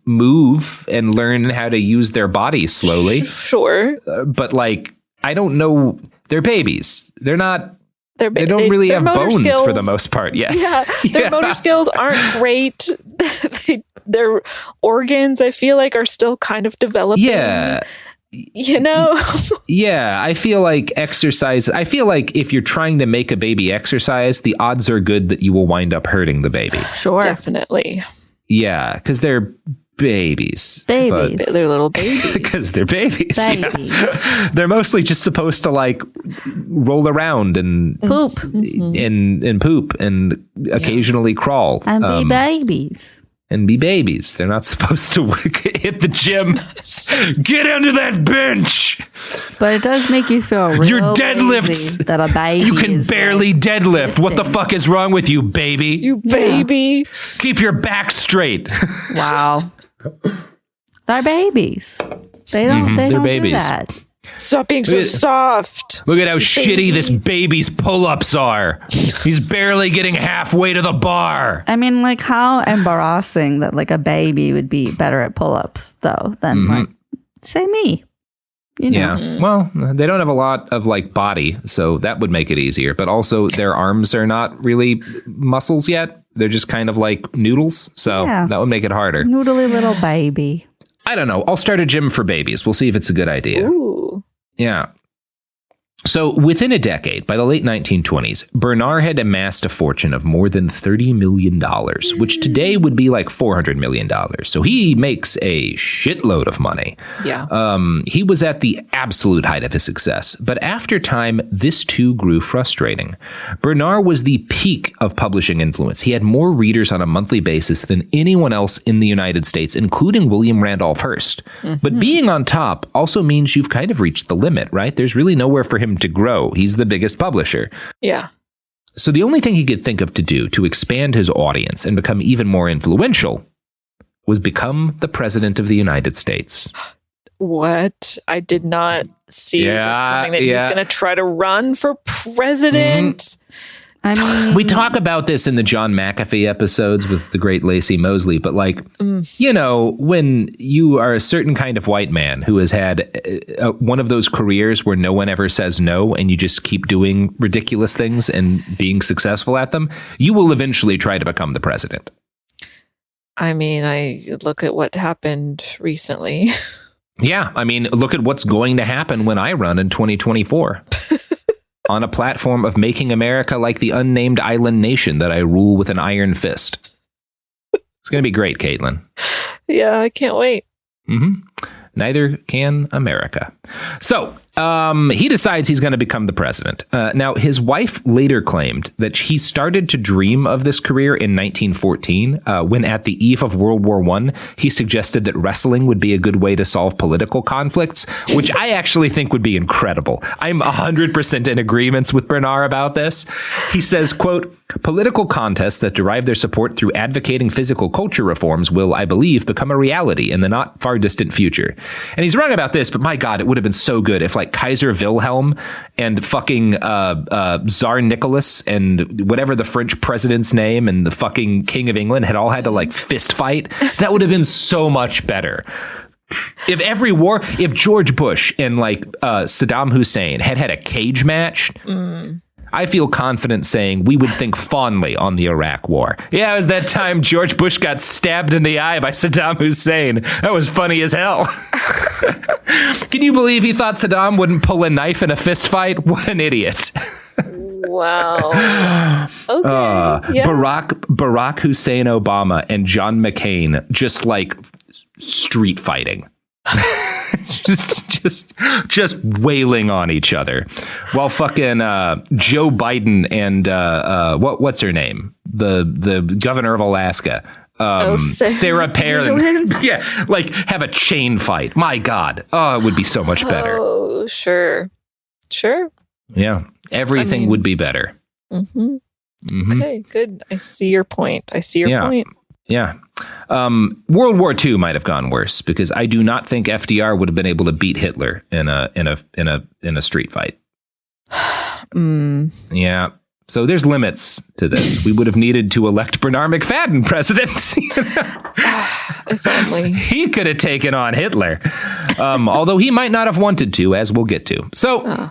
move and learn how to use their bodies slowly. Sure. But like, I don't know. They're babies. They're not. They don't they really have bones skills, for the most part. Yes. Yeah. Their motor skills aren't great. Their organs, I feel like, are still kind of developing. Yeah. You know? Yeah. I feel like exercise. I feel like if you're trying to make a baby exercise, the odds are good that you will wind up hurting the baby. Sure. Definitely. Yeah. Because they're babies. They're little babies. Because they're babies. Yeah. They're mostly just supposed to like roll around and poop and poop and occasionally crawl and be babies. And be babies. They're not supposed to hit the gym. Get under that bench. But it does make you feel real your deadlifts that a baby. You can barely deadlift. What the fuck is wrong with you, baby? You baby. Keep your back straight. Wow. They're babies. They don't. They They're don't babies. do that. Stop being so soft. Look at how shitty this baby's pull-ups are. He's barely getting halfway to the bar. I mean, like, how embarrassing that like a baby would be better at pull-ups though than like, say me. You know? Yeah. Well, they don't have a lot of like body, so that would make it easier. But also their arms are not really muscles yet. They're just kind of like noodles. So that would make it harder. Noodly little baby. I don't know. I'll start a gym for babies. We'll see if it's a good idea. Ooh. Yeah. So within a decade, by the late 1920s, Bernarr had amassed a fortune of more than $30 million, which today would be like $400 million. So he makes a shitload of money. Yeah. He was at the absolute height of his success. But after time, this too grew frustrating. Bernarr was the peak of publishing influence. He had more readers on a monthly basis than anyone else in the United States, including William Randolph Hearst. Mm-hmm. But being on top also means you've kind of reached the limit, right? There's really nowhere for him to grow. He's the biggest publisher. Yeah. So the only thing he could think of to do to expand his audience and become even more influential was become the president of the United States. What? I did not see this coming, that he's going to try to run for president. Mm-hmm. I mean, we talk about this in the John McAfee episodes with the great Lacey Mosley, but when you are a certain kind of white man who has had one of those careers where no one ever says no and you just keep doing ridiculous things and being successful at them, you will eventually try to become the president. I mean, I look at what happened recently. Yeah, I mean, look at what's going to happen when I run in 2024. On a platform of making America like the unnamed island nation that I rule with an iron fist. It's going to be great, Caitlin. Yeah, I can't wait. Mm-hmm. Neither can America. So he decides he's going to become the president. Now, his wife later claimed that he started to dream of this career in 1914, when at the eve of World War I, he suggested that wrestling would be a good way to solve political conflicts, which I actually think would be incredible. I'm 100% in agreement with Bernarr about this. He says, quote, "Political contests that derive their support through advocating physical culture reforms will, I believe, become a reality in the not far distant future." And he's wrong about this, but my God, it would have been so good if like Kaiser Wilhelm and fucking Tsar Nicholas and whatever the French president's name and the fucking King of England had all had to like fist fight. That would have been so much better. If George Bush and like Saddam Hussein had a cage match, I feel confident saying we would think fondly on the Iraq War. Yeah, it was that time George Bush got stabbed in the eye by Saddam Hussein. That was funny as hell. Can you believe he thought Saddam wouldn't pull a knife in a fist fight? What an idiot. Wow. Okay. Yeah. Barack Hussein Obama and John McCain just like street fighting. just wailing on each other while fucking Joe Biden and what's her name, the governor of Alaska, Sarah Palin, yeah, like have a chain fight. My God, it would be so much better. Oh, sure. Yeah, everything would be better. Mm-hmm. Mm-hmm. Okay, good. I see your point. Yeah. World War II might have gone worse because I do not think FDR would have been able to beat Hitler in a street fight. Yeah. So there's limits to this. We would have needed to elect Bernarr MacFadden president. If only. He could have taken on Hitler. Although he might not have wanted to, as we'll get to. So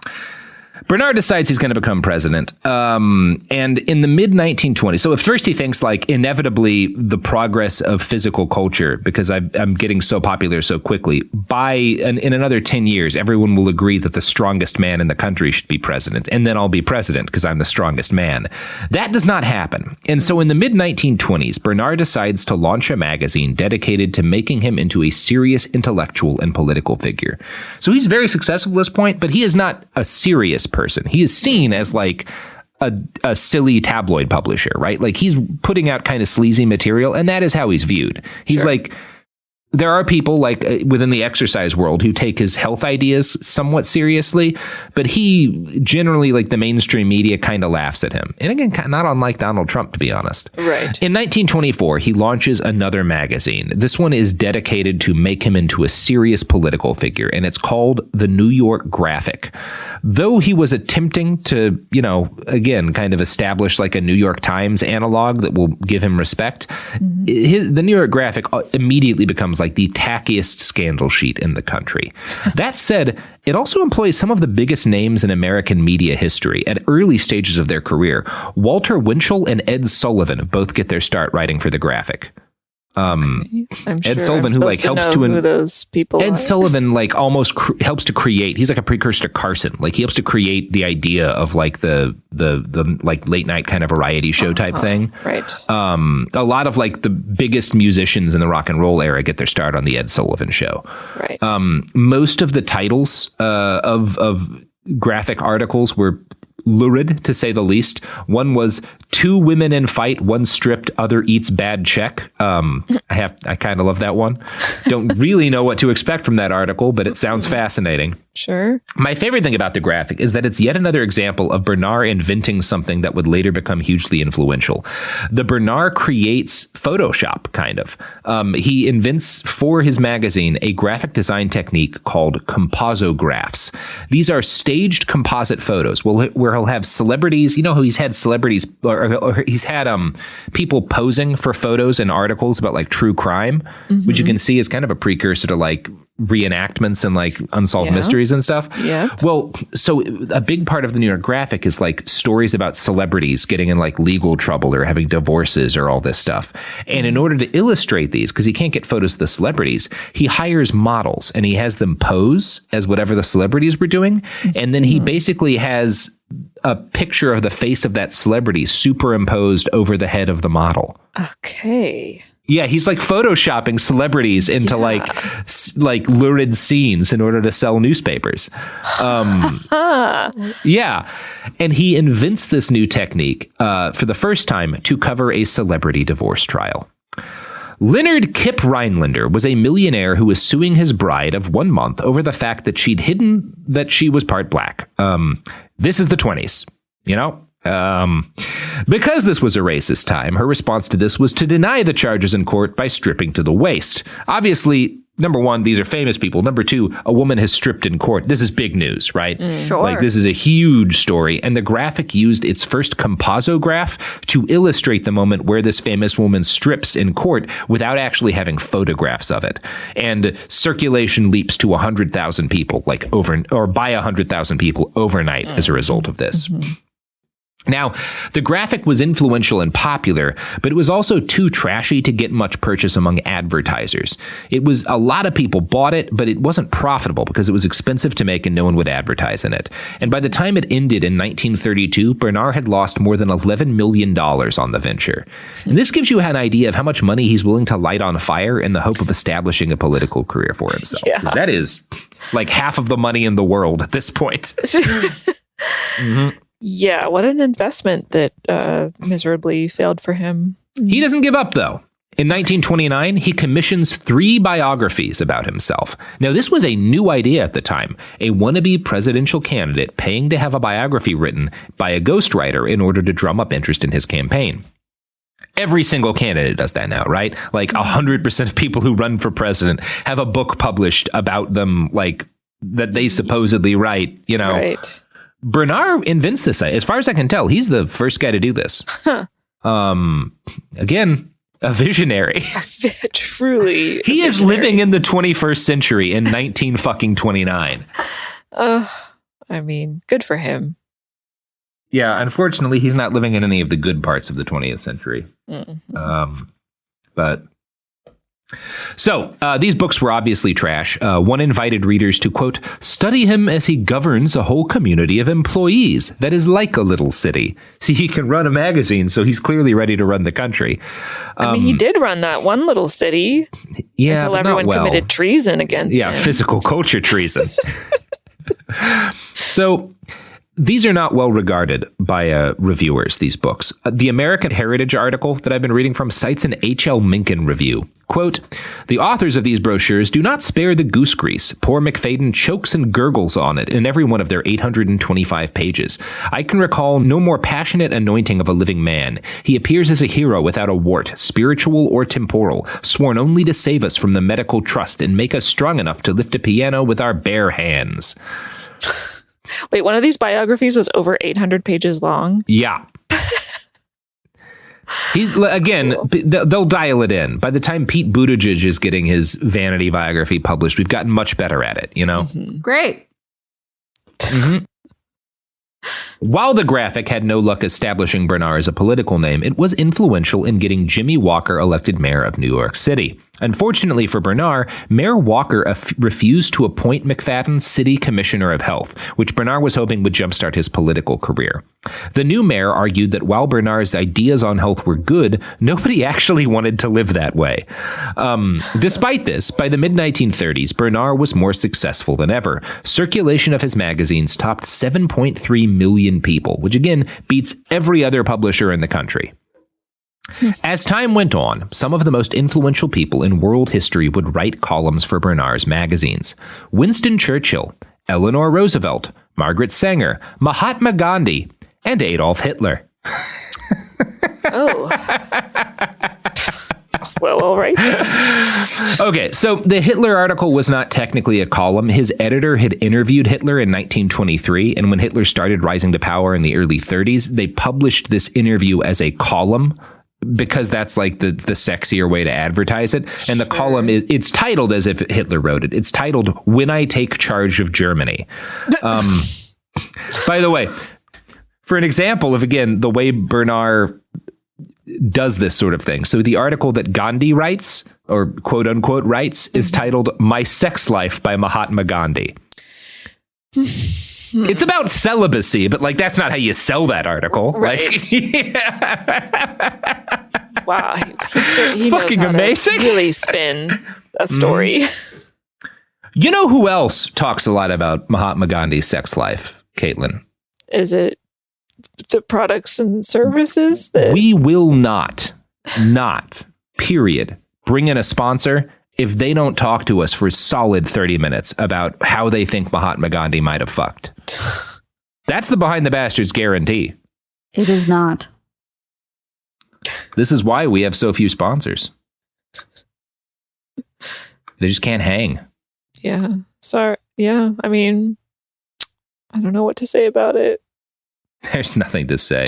Bernarr decides he's going to become president. And in the mid-1920s, so at first he thinks like inevitably the progress of physical culture, because I'm getting so popular so quickly, in another 10 years, everyone will agree that the strongest man in the country should be president. And then I'll be president because I'm the strongest man. That does not happen. And so in the mid-1920s, Bernarr decides to launch a magazine dedicated to making him into a serious intellectual and political figure. So he's very successful at this point, but he is not a serious person. He is seen as like a silly tabloid publisher, right? Like he's putting out kind of sleazy material, and that is how he's viewed. He's like, there are people like within the exercise world who take his health ideas somewhat seriously, but he generally, like the mainstream media, kind of laughs at him. And again, not unlike Donald Trump, to be honest. Right. In 1924, he launches another magazine. This one is dedicated to make him into a serious political figure, and it's called The New York Graphic. Though he was attempting to, again, kind of establish like a New York Times analog that will give him respect, the New York Graphic immediately becomes like the tackiest scandal sheet in the country. That said, it also employs some of the biggest names in American media history at early stages of their career. Walter Winchell and Ed Sullivan both get their start writing for the Graphic. I'm Ed sure Sullivan, I'm who like supposed helps to know to who those people Ed are. Sullivan like almost helps to create. He's like a precursor to Carson. Like he helps to create the idea of like the like late night kind of variety show type thing. Right. A lot of like the biggest musicians in the rock and roll era get their start on the Ed Sullivan Show. Right. Most of the titles of graphic articles were lurid, to say the least. One was "Two women in fight, one stripped, other eats bad check." I kind of love that one. Don't really know what to expect from that article, but it sounds fascinating. Sure. My favorite thing about the graphic is that it's yet another example of Bernarr inventing something that would later become hugely influential. The Bernarr creates Photoshop, kind of. He invents for his magazine a graphic design technique called composographs. These are staged composite photos where he'll have celebrities. You know how he's had celebrities or he's had people posing for photos and articles about like true crime, which you can see is kind of a precursor to like reenactments and like unsolved mysteries and stuff. Yeah. Well, so a big part of the New York Graphic is like stories about celebrities getting in like legal trouble or having divorces or all this stuff. And in order to illustrate these, because he can't get photos of the celebrities, he hires models and he has them pose as whatever the celebrities were doing. And then he basically has a picture of the face of that celebrity superimposed over the head of the model. Okay. Yeah, he's like photoshopping celebrities into like lurid scenes in order to sell newspapers. Yeah, and he invents this new technique for the first time to cover a celebrity divorce trial. Leonard Kip Rhinelander was a millionaire who was suing his bride of 1 month over the fact that she'd hidden that she was part black. This is the 20s, you know? Because this was a racist time, her response to this was to deny the charges in court by stripping to the waist. Obviously, number one, these are famous people. Number two, a woman has stripped in court. This is big news, right? Sure. Like, this is a huge story. And the graphic used its first composograph to illustrate the moment where this famous woman strips in court without actually having photographs of it. And circulation leaps to 100,000 people, by 100,000 people overnight as a result of this. Now, the graphic was influential and popular, but it was also too trashy to get much purchase among advertisers. A lot of people bought it, but it wasn't profitable because it was expensive to make and no one would advertise in it. And by the time it ended in 1932, Bernarr had lost more than $11 million on the venture. And this gives you an idea of how much money he's willing to light on fire in the hope of establishing a political career for himself. Yeah. That is like half of the money in the world at this point. Yeah, what an investment that miserably failed for him. He doesn't give up, though. In 1929, he commissions 3 biographies about himself. Now, this was a new idea at the time, a wannabe presidential candidate paying to have a biography written by a ghostwriter in order to drum up interest in his campaign. Every single candidate does that now, right? Like 100% of people who run for president have a book published about them, like that they supposedly write, you know. Right. Bernarr invents this. As far as I can tell, he's the first guy to do this. Again, a visionary. Truly. He is living in the 21st century in 1929. I mean, good for him. Yeah, unfortunately, he's not living in any of the good parts of the 20th century. So, these books were obviously trash. One invited readers to, quote, study him as he governs a whole community of employees that is like a little city. See, he can run a magazine, so he's clearly ready to run the country. I mean, he did run that one little city until everyone committed treason against him. Yeah, physical culture treason. So... these are not well regarded by reviewers, these books. The American Heritage article that I've been reading from cites an H.L. Mencken review. Quote, the authors of these brochures do not spare the goose grease. Poor MacFadden chokes and gurgles on it in every one of their 825 pages. I can recall no more passionate anointing of a living man. He appears as a hero without a wart, spiritual or temporal, sworn only to save us from the medical trust and make us strong enough to lift a piano with our bare hands. Wait, one of these biographies was over 800 pages long? Yeah. He's, again, they'll dial it in. By the time Pete Buttigieg is getting his vanity biography published, we've gotten much better at it, you know? Great. While the graphic had no luck establishing Bernarr as a political name, it was influential in getting Jimmy Walker elected mayor of New York City. Unfortunately for Bernarr, Mayor Walker refused to appoint MacFadden city commissioner of health, which Bernarr was hoping would jumpstart his political career. The new mayor argued that while Bernarr's ideas on health were good, nobody actually wanted to live that way. Despite this, by the mid-1930s, Bernarr was more successful than ever. Circulation of his magazines topped 7.3 million people, which again beats every other publisher in the country. As time went on, some of the most influential people in world history would write columns for Bernarr's magazines. Winston Churchill, Eleanor Roosevelt, Margaret Sanger, Mahatma Gandhi, and Adolf Hitler. Oh. Well, all right. Okay, so the Hitler article was not technically a column. His editor had interviewed Hitler in 1923, and when Hitler started rising to power in the early 30s, they published this interview as a column because that's like the sexier way to advertise it. And the column, it's titled as if Hitler wrote it. It's titled, When I Take Charge of Germany. By the way, for an example of, again, the way Bernarr does this sort of thing. So the article that Gandhi writes, or quote unquote writes, is titled My Sex Life by Mahatma Gandhi. It's about celibacy, but like that's not how you sell that article. Right. Like, yeah. Wow. He fucking knows how amazing. To really spin a story. You know who else talks a lot about Mahatma Gandhi's sex life, Caitlin? Is it the products and services that we will not, period, bring in a sponsor if they don't talk to us for a solid 30 minutes about how they think Mahatma Gandhi might have fucked. That's the Behind the Bastards guarantee. It is not. This is why we have so few sponsors. They just can't hang. Yeah. Sorry. Yeah. I mean, I don't know what to say about it. There's nothing to say.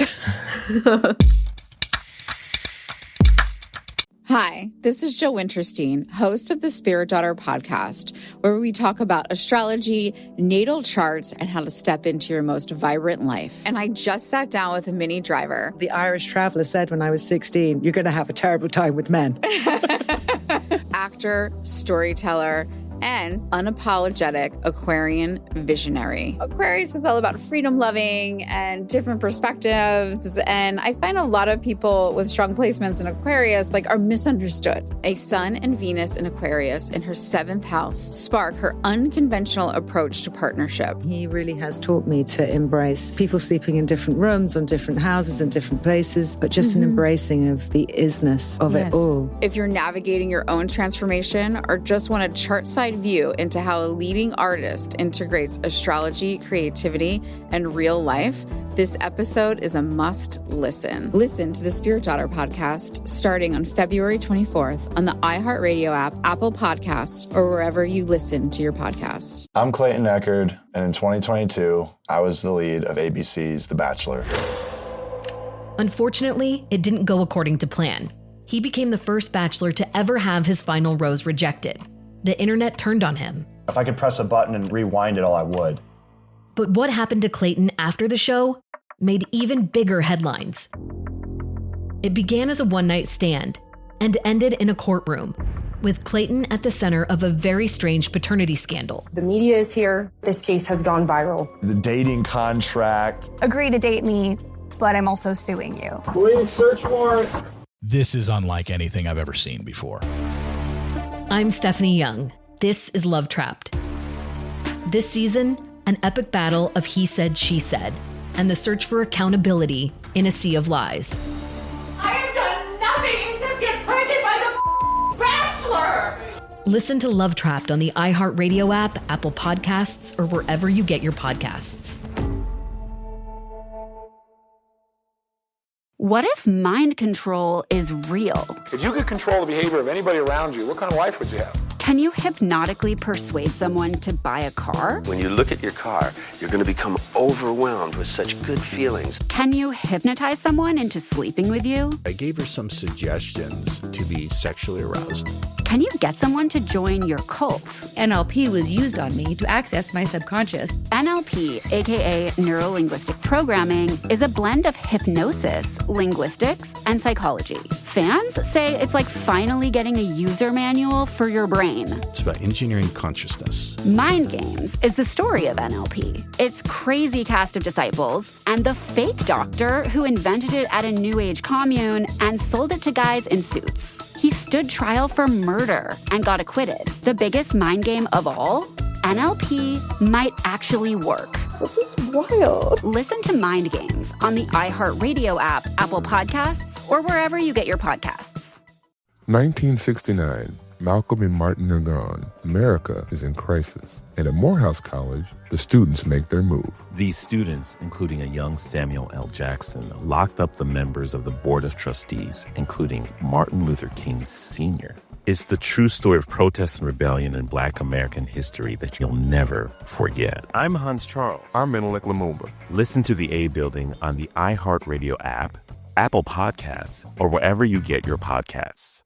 Hi, this is Jo Winterstein, host of the Spirit Daughter podcast, where we talk about astrology, natal charts, and how to step into your most vibrant life. And I just sat down with a Minnie Driver. The Irish traveller said when I was 16, you're going to have a terrible time with men. Actor, storyteller, and unapologetic Aquarian visionary. Aquarius is all about freedom loving and different perspectives. And I find a lot of people with strong placements in Aquarius are misunderstood. A Sun and Venus in Aquarius in her 7th house spark her unconventional approach to partnership. He really has taught me to embrace people sleeping in different rooms, on different houses, in different places, but just an embracing of the isness of it all. If you're navigating your own transformation or just want a chart-side view into how a leading artist integrates astrology, creativity, and real life, this episode is a must listen. Listen to the Spirit Daughter podcast starting on February 24th on the iHeartRadio app, Apple Podcasts, or wherever you listen to your podcasts. I'm Clayton Eckerd, and in 2022, I was the lead of ABC's The Bachelor. Unfortunately, it didn't go according to plan. He became the first bachelor to ever have his final rose rejected. The internet turned on him. If I could press a button and rewind it all, I would. But what happened to Clayton after the show made even bigger headlines. It began as a one-night stand and ended in a courtroom, with Clayton at the center of a very strange paternity scandal. The media is here. This case has gone viral. The dating contract. Agree to date me, but I'm also suing you. Please search warrant. This is unlike anything I've ever seen before. I'm Stephanie Young. This is Love Trapped. This season, an epic battle of he said, she said, and the search for accountability in a sea of lies. I have done nothing except get pregnant by the Bachelor! Listen to Love Trapped on the iHeartRadio app, Apple Podcasts, or wherever you get your podcasts. What if mind control is real? If you could control the behavior of anybody around you, what kind of life would you have? Can you hypnotically persuade someone to buy a car? When you look at your car, you're going to become overwhelmed with such good feelings. Can you hypnotize someone into sleeping with you? I gave her some suggestions to be sexually aroused. Can you get someone to join your cult? NLP was used on me to access my subconscious. NLP, aka Neuro-Linguistic Programming, is a blend of hypnosis, linguistics, and psychology. Fans say it's like finally getting a user manual for your brain. It's about engineering consciousness. Mind Games is the story of NLP. Its crazy cast of disciples and the fake doctor who invented it at a New Age commune and sold it to guys in suits. He stood trial for murder and got acquitted. The biggest mind game of all? NLP might actually work. This is wild. Listen to Mind Games on the iHeartRadio app, Apple Podcasts, or wherever you get your podcasts. 1969. Malcolm and Martin are gone. America is in crisis. And at Morehouse College, the students make their move. These students, including a young Samuel L. Jackson, locked up the members of the Board of Trustees, including Martin Luther King Sr. It's the true story of protest and rebellion in Black American history that you'll never forget. I'm Hans Charles. I'm Menelik Lumumba. Listen to The A Building on the iHeartRadio app, Apple Podcasts, or wherever you get your podcasts.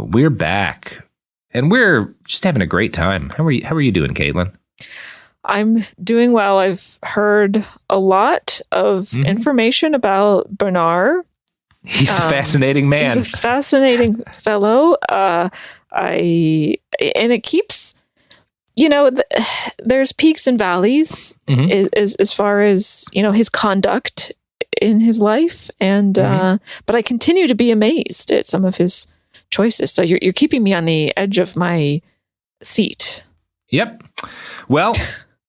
We're back, and we're just having a great time. How are you doing, Caitlin? I'm doing well. I've heard a lot of information about Bernarr. He's a fascinating man. He's a fascinating fellow. And it keeps, there's peaks and valleys as far as, his conduct in his life. And, but I continue to be amazed at some of his choices. So you're keeping me on the edge of my seat. Yep. Well,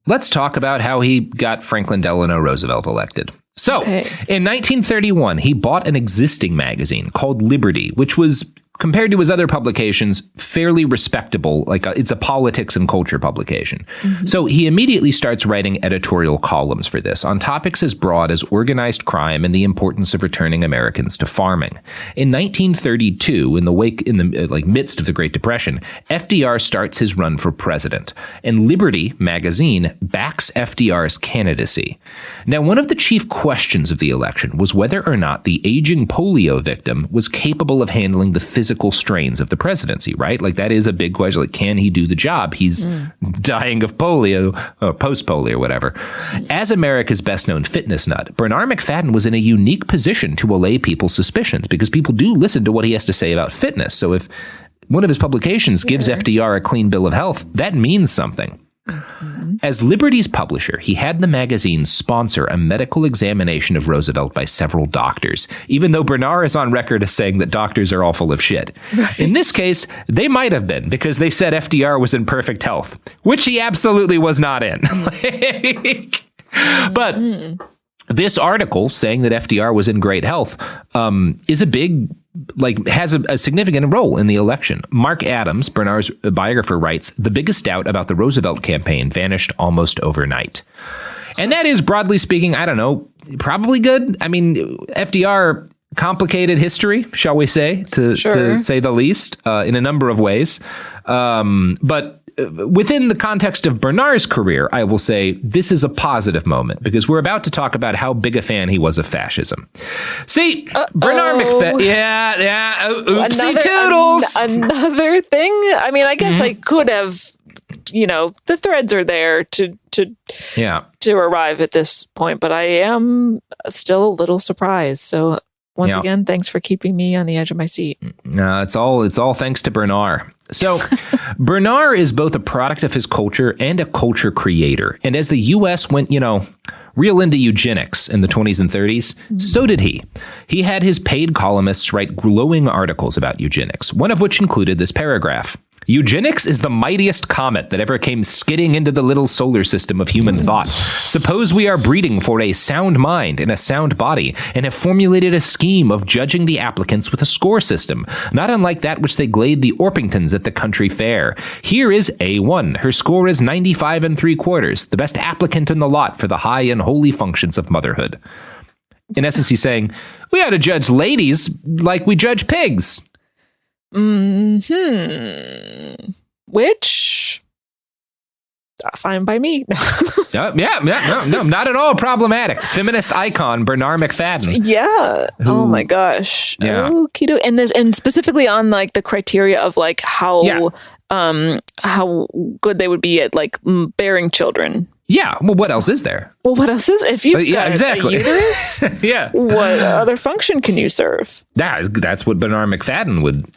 let's talk about how he got Franklin Delano Roosevelt elected. So, in 1931, he bought an existing magazine called Liberty, which was, compared to his other publications, fairly respectable. It's a politics and culture publication. So he immediately starts writing editorial columns for this on topics as broad as organized crime and the importance of returning Americans to farming. In 1932, in the midst of the Great Depression, FDR starts his run for president, and Liberty magazine backs FDR's candidacy. Now, one of the chief questions of the election was whether or not the aging polio victim was capable of handling the physical strains of the presidency, right? That is a big question. Can he do the job? He's dying of polio, or post-polio, or whatever. As America's best-known fitness nut, Bernarr MacFadden was in a unique position to allay people's suspicions, because people do listen to what he has to say about fitness. So if one of his publications gives FDR a clean bill of health, that means something. As Liberty's publisher, he had the magazine sponsor a medical examination of Roosevelt by several doctors, even though Bernarr is on record as saying that doctors are all full of shit. Right. In this case, they might have been, because they said FDR was in perfect health, which he absolutely was not in. But this article saying that FDR was in great health is a big, has a significant role in the election. Mark Adams, Bernarr's biographer, writes, "The biggest doubt about the Roosevelt campaign vanished almost overnight." And that is, broadly speaking, I don't know, probably good. I mean, FDR, complicated history, shall we say, to say the least, in a number of ways. But within the context of Bernarr's career, I will say this is a positive moment, because we're about to talk about how big a fan he was of fascism. See, Bernarr MacFadden, oopsie toodles. Another thing. I mean, I guess I could have, the threads are there to arrive at this point, but I am still a little surprised. So once again, thanks for keeping me on the edge of my seat. No, it's all thanks to Bernarr. So Bernarr is both a product of his culture and a culture creator. And as the U.S. went, real into eugenics in the 20s and 30s, so did he. He had his paid columnists write glowing articles about eugenics, one of which included this paragraph: "Eugenics is the mightiest comet that ever came skidding into the little solar system of human thought. Suppose we are breeding for a sound mind and a sound body, and have formulated a scheme of judging the applicants with a score system, not unlike that which they glade the Orpingtons at the country fair. Here is A1. Her score is 95 3/4, the best applicant in the lot for the high and holy functions of motherhood." In essence, he's saying, we ought to judge ladies like we judge pigs. Which, fine by me. No, not at all problematic. Feminist icon Bernarr MacFadden. Yeah. Oh my gosh. Yeah. Keto. And specifically on like the criteria of like how good they would be at like bearing children. Yeah. Well, what else is there? Well, what else is if you've got exactly. a uterus? Yeah. What other function can you serve? That's what Bernarr MacFadden would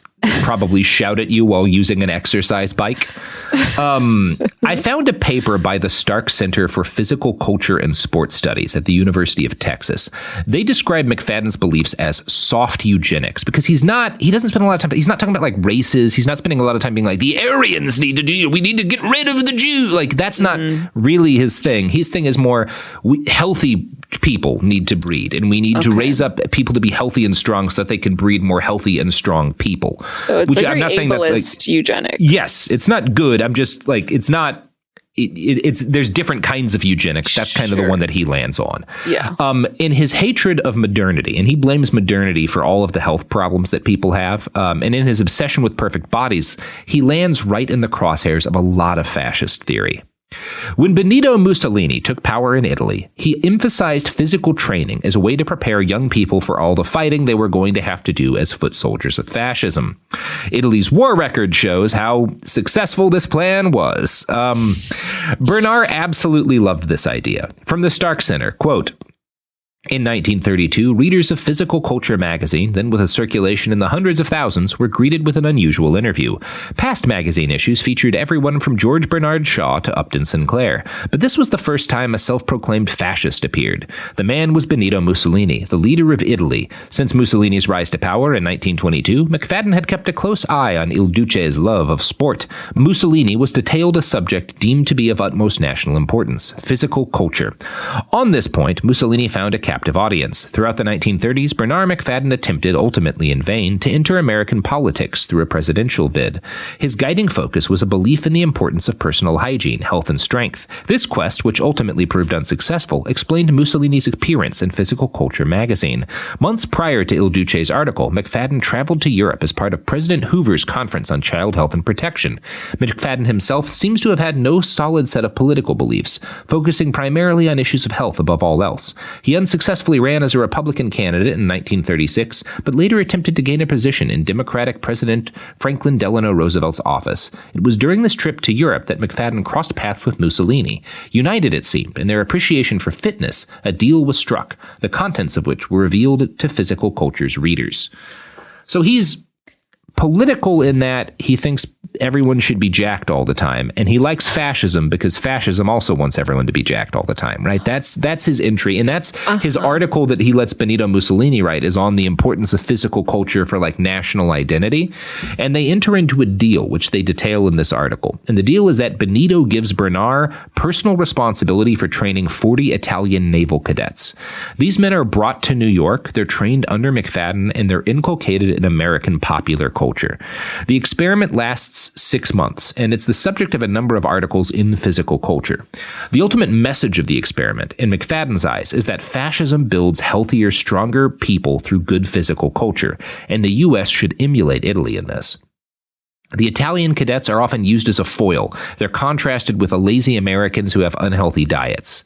probably shout at you while using an exercise bike. I found a paper by the Stark Center for Physical Culture and Sports Studies at the University of Texas. They describe MacFadden's beliefs as soft eugenics because he doesn't spend a lot of time, he's not talking about like races. He's not spending a lot of time being like, the Aryans we need to get rid of the Jews. Like, that's not really his thing. His thing is more, healthy people need to breed, and we need to raise up people to be healthy and strong so that they can breed more healthy and strong people. So it's I'm not saying that's like eugenics. Yes, it's not good. I'm just like, it's not. It's there's different kinds of eugenics. That's kind of the one that he lands on. Yeah. In his hatred of modernity, and he blames modernity for all of the health problems that people have. And in his obsession with perfect bodies, he lands right in the crosshairs of a lot of fascist theory. When Benito Mussolini took power in Italy, he emphasized physical training as a way to prepare young people for all the fighting they were going to have to do as foot soldiers of fascism. Italy's war record shows how successful this plan was. Bernarr absolutely loved this idea. From the Stark Center, quote, in 1932, readers of Physical Culture magazine, then with a circulation in the hundreds of thousands, were greeted with an unusual interview. Past magazine issues featured everyone from George Bernard Shaw to Upton Sinclair, but this was the first time a self-proclaimed fascist appeared. The man was Benito Mussolini, the leader of Italy. Since Mussolini's rise to power in 1922, MacFadden had kept a close eye on Il Duce's love of sport. Mussolini was detailed a subject deemed to be of utmost national importance: physical culture. On this point, Mussolini found a captive audience. Throughout the 1930s, Bernarr MacFadden attempted, ultimately in vain, to enter American politics through a presidential bid. His guiding focus was a belief in the importance of personal hygiene, health, and strength. This quest, which ultimately proved unsuccessful, explained Mussolini's appearance in Physical Culture magazine. Months prior to Il Duce's article, MacFadden traveled to Europe as part of President Hoover's Conference on Child Health and Protection. MacFadden himself seems to have had no solid set of political beliefs, focusing primarily on issues of health above all else. He unsuccessfully ran as a Republican candidate in 1936, but later attempted to gain a position in Democratic President Franklin Delano Roosevelt's office. It was during this trip to Europe that MacFadden crossed paths with Mussolini. United, it seemed, in their appreciation for fitness, a deal was struck, the contents of which were revealed to Physical Culture's readers. So he's political in that he thinks everyone should be jacked all the time, and he likes fascism because fascism also wants everyone to be jacked all the time, right? That's his entry, and that's his article that he lets Benito Mussolini write is on the importance of physical culture for like national identity, and they enter into a deal which they detail in this article. And the deal is that Benito gives Bernarr personal responsibility for training 40 Italian naval cadets. These men are brought to New York, they're trained under MacFadden, and they're inculcated in American popular culture. The experiment lasts 6 months, and it's the subject of a number of articles in Physical Culture. The ultimate message of the experiment, in MacFadden's eyes, is that fascism builds healthier, stronger people through good physical culture, and the U.S. should emulate Italy in this. The Italian cadets are often used as a foil. They're contrasted with the lazy Americans who have unhealthy diets.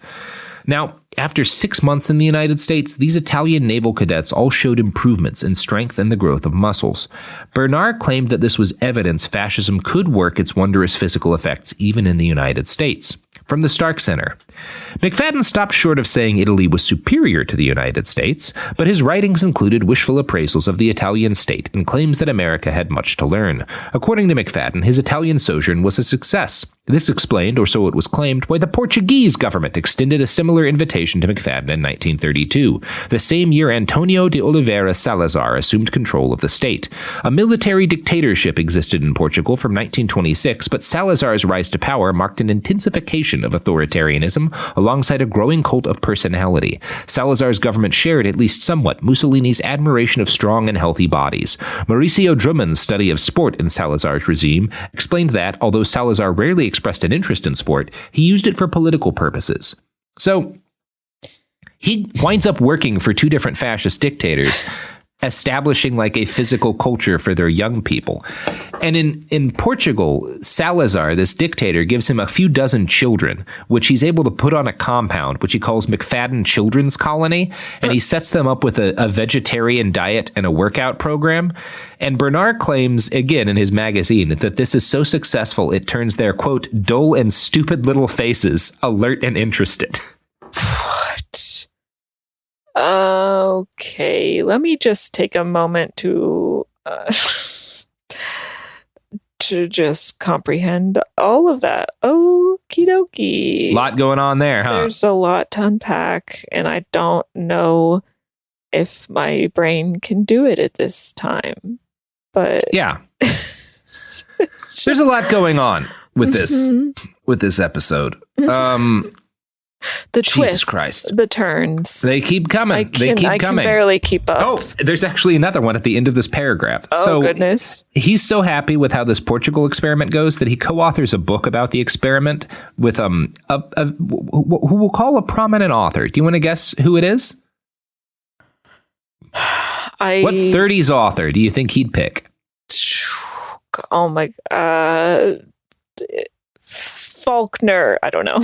Now, after 6 months in the United States, these Italian naval cadets all showed improvements in strength and the growth of muscles. Bernarr claimed that this was evidence fascism could work its wondrous physical effects even in the United States. From the Stark Center, MacFadden stopped short of saying Italy was superior to the United States, but his writings included wishful appraisals of the Italian state and claims that America had much to learn. According to MacFadden, his Italian sojourn was a success. This explained, or so it was claimed, why the Portuguese government extended a similar invitation to MacFadden in 1932, the same year Antonio de Oliveira Salazar assumed control of the state. A military dictatorship existed in Portugal from 1926, but Salazar's rise to power marked an intensification of authoritarianism alongside a growing cult of personality. Salazar's government shared, at least somewhat, Mussolini's admiration of strong and healthy bodies. Mauricio Drummond's study of sport in Salazar's regime explained that, although Salazar rarely expressed an interest in sport, he used it for political purposes. So, he winds up working for two different fascist dictators, establishing like a physical culture for their young people. And in Portugal, Salazar, this dictator, gives him a few dozen children, which he's able to put on a compound, which he calls MacFadden Children's Colony. And he sets them up with a vegetarian diet and a workout program. And Bernarr claims, again, in his magazine, that this is so successful, it turns their, quote, dull and stupid little faces alert and interested. What? Okay, let me just take a moment to just comprehend all of that. Okie dokie. Lot going on there, huh? There's a lot to unpack, and I don't know if my brain can do it at this time. But yeah, there's a lot going on with this episode. The Jesus twists, Christ. the turns. They keep coming. I can barely keep up. Oh, there's actually another one at the end of this paragraph. Oh, goodness. He's so happy with how this Portugal experiment goes that he co-authors a book about the experiment with who we'll call a prominent author. Do you want to guess who it is? What 30s author do you think he'd pick? Oh, my God. Faulkner. I don't know.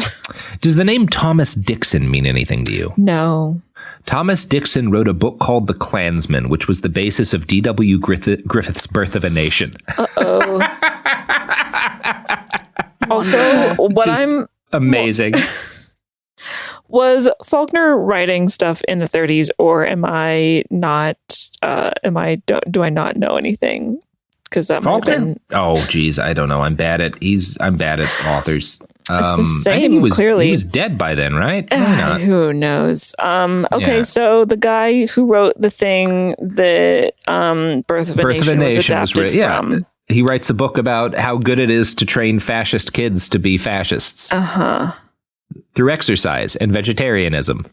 Does the name Thomas Dixon mean anything to you? No. Thomas Dixon wrote a book called The Klansman, which was the basis of D.W. Griffith's Birth of a Nation. Uh-oh. Also, what I'm... Amazing. Was Faulkner writing stuff in the 30s, or am I not... do I not know anything? Because that might have been... Oh, geez, I don't know. I'm bad at authors. It's the same, I think clearly. He was dead by then, right? Who knows? Okay, so the guy who wrote the thing that Birth of a Nation was adapted from. He writes a book about how good it is to train fascist kids to be fascists. Uh-huh. Through exercise and vegetarianism.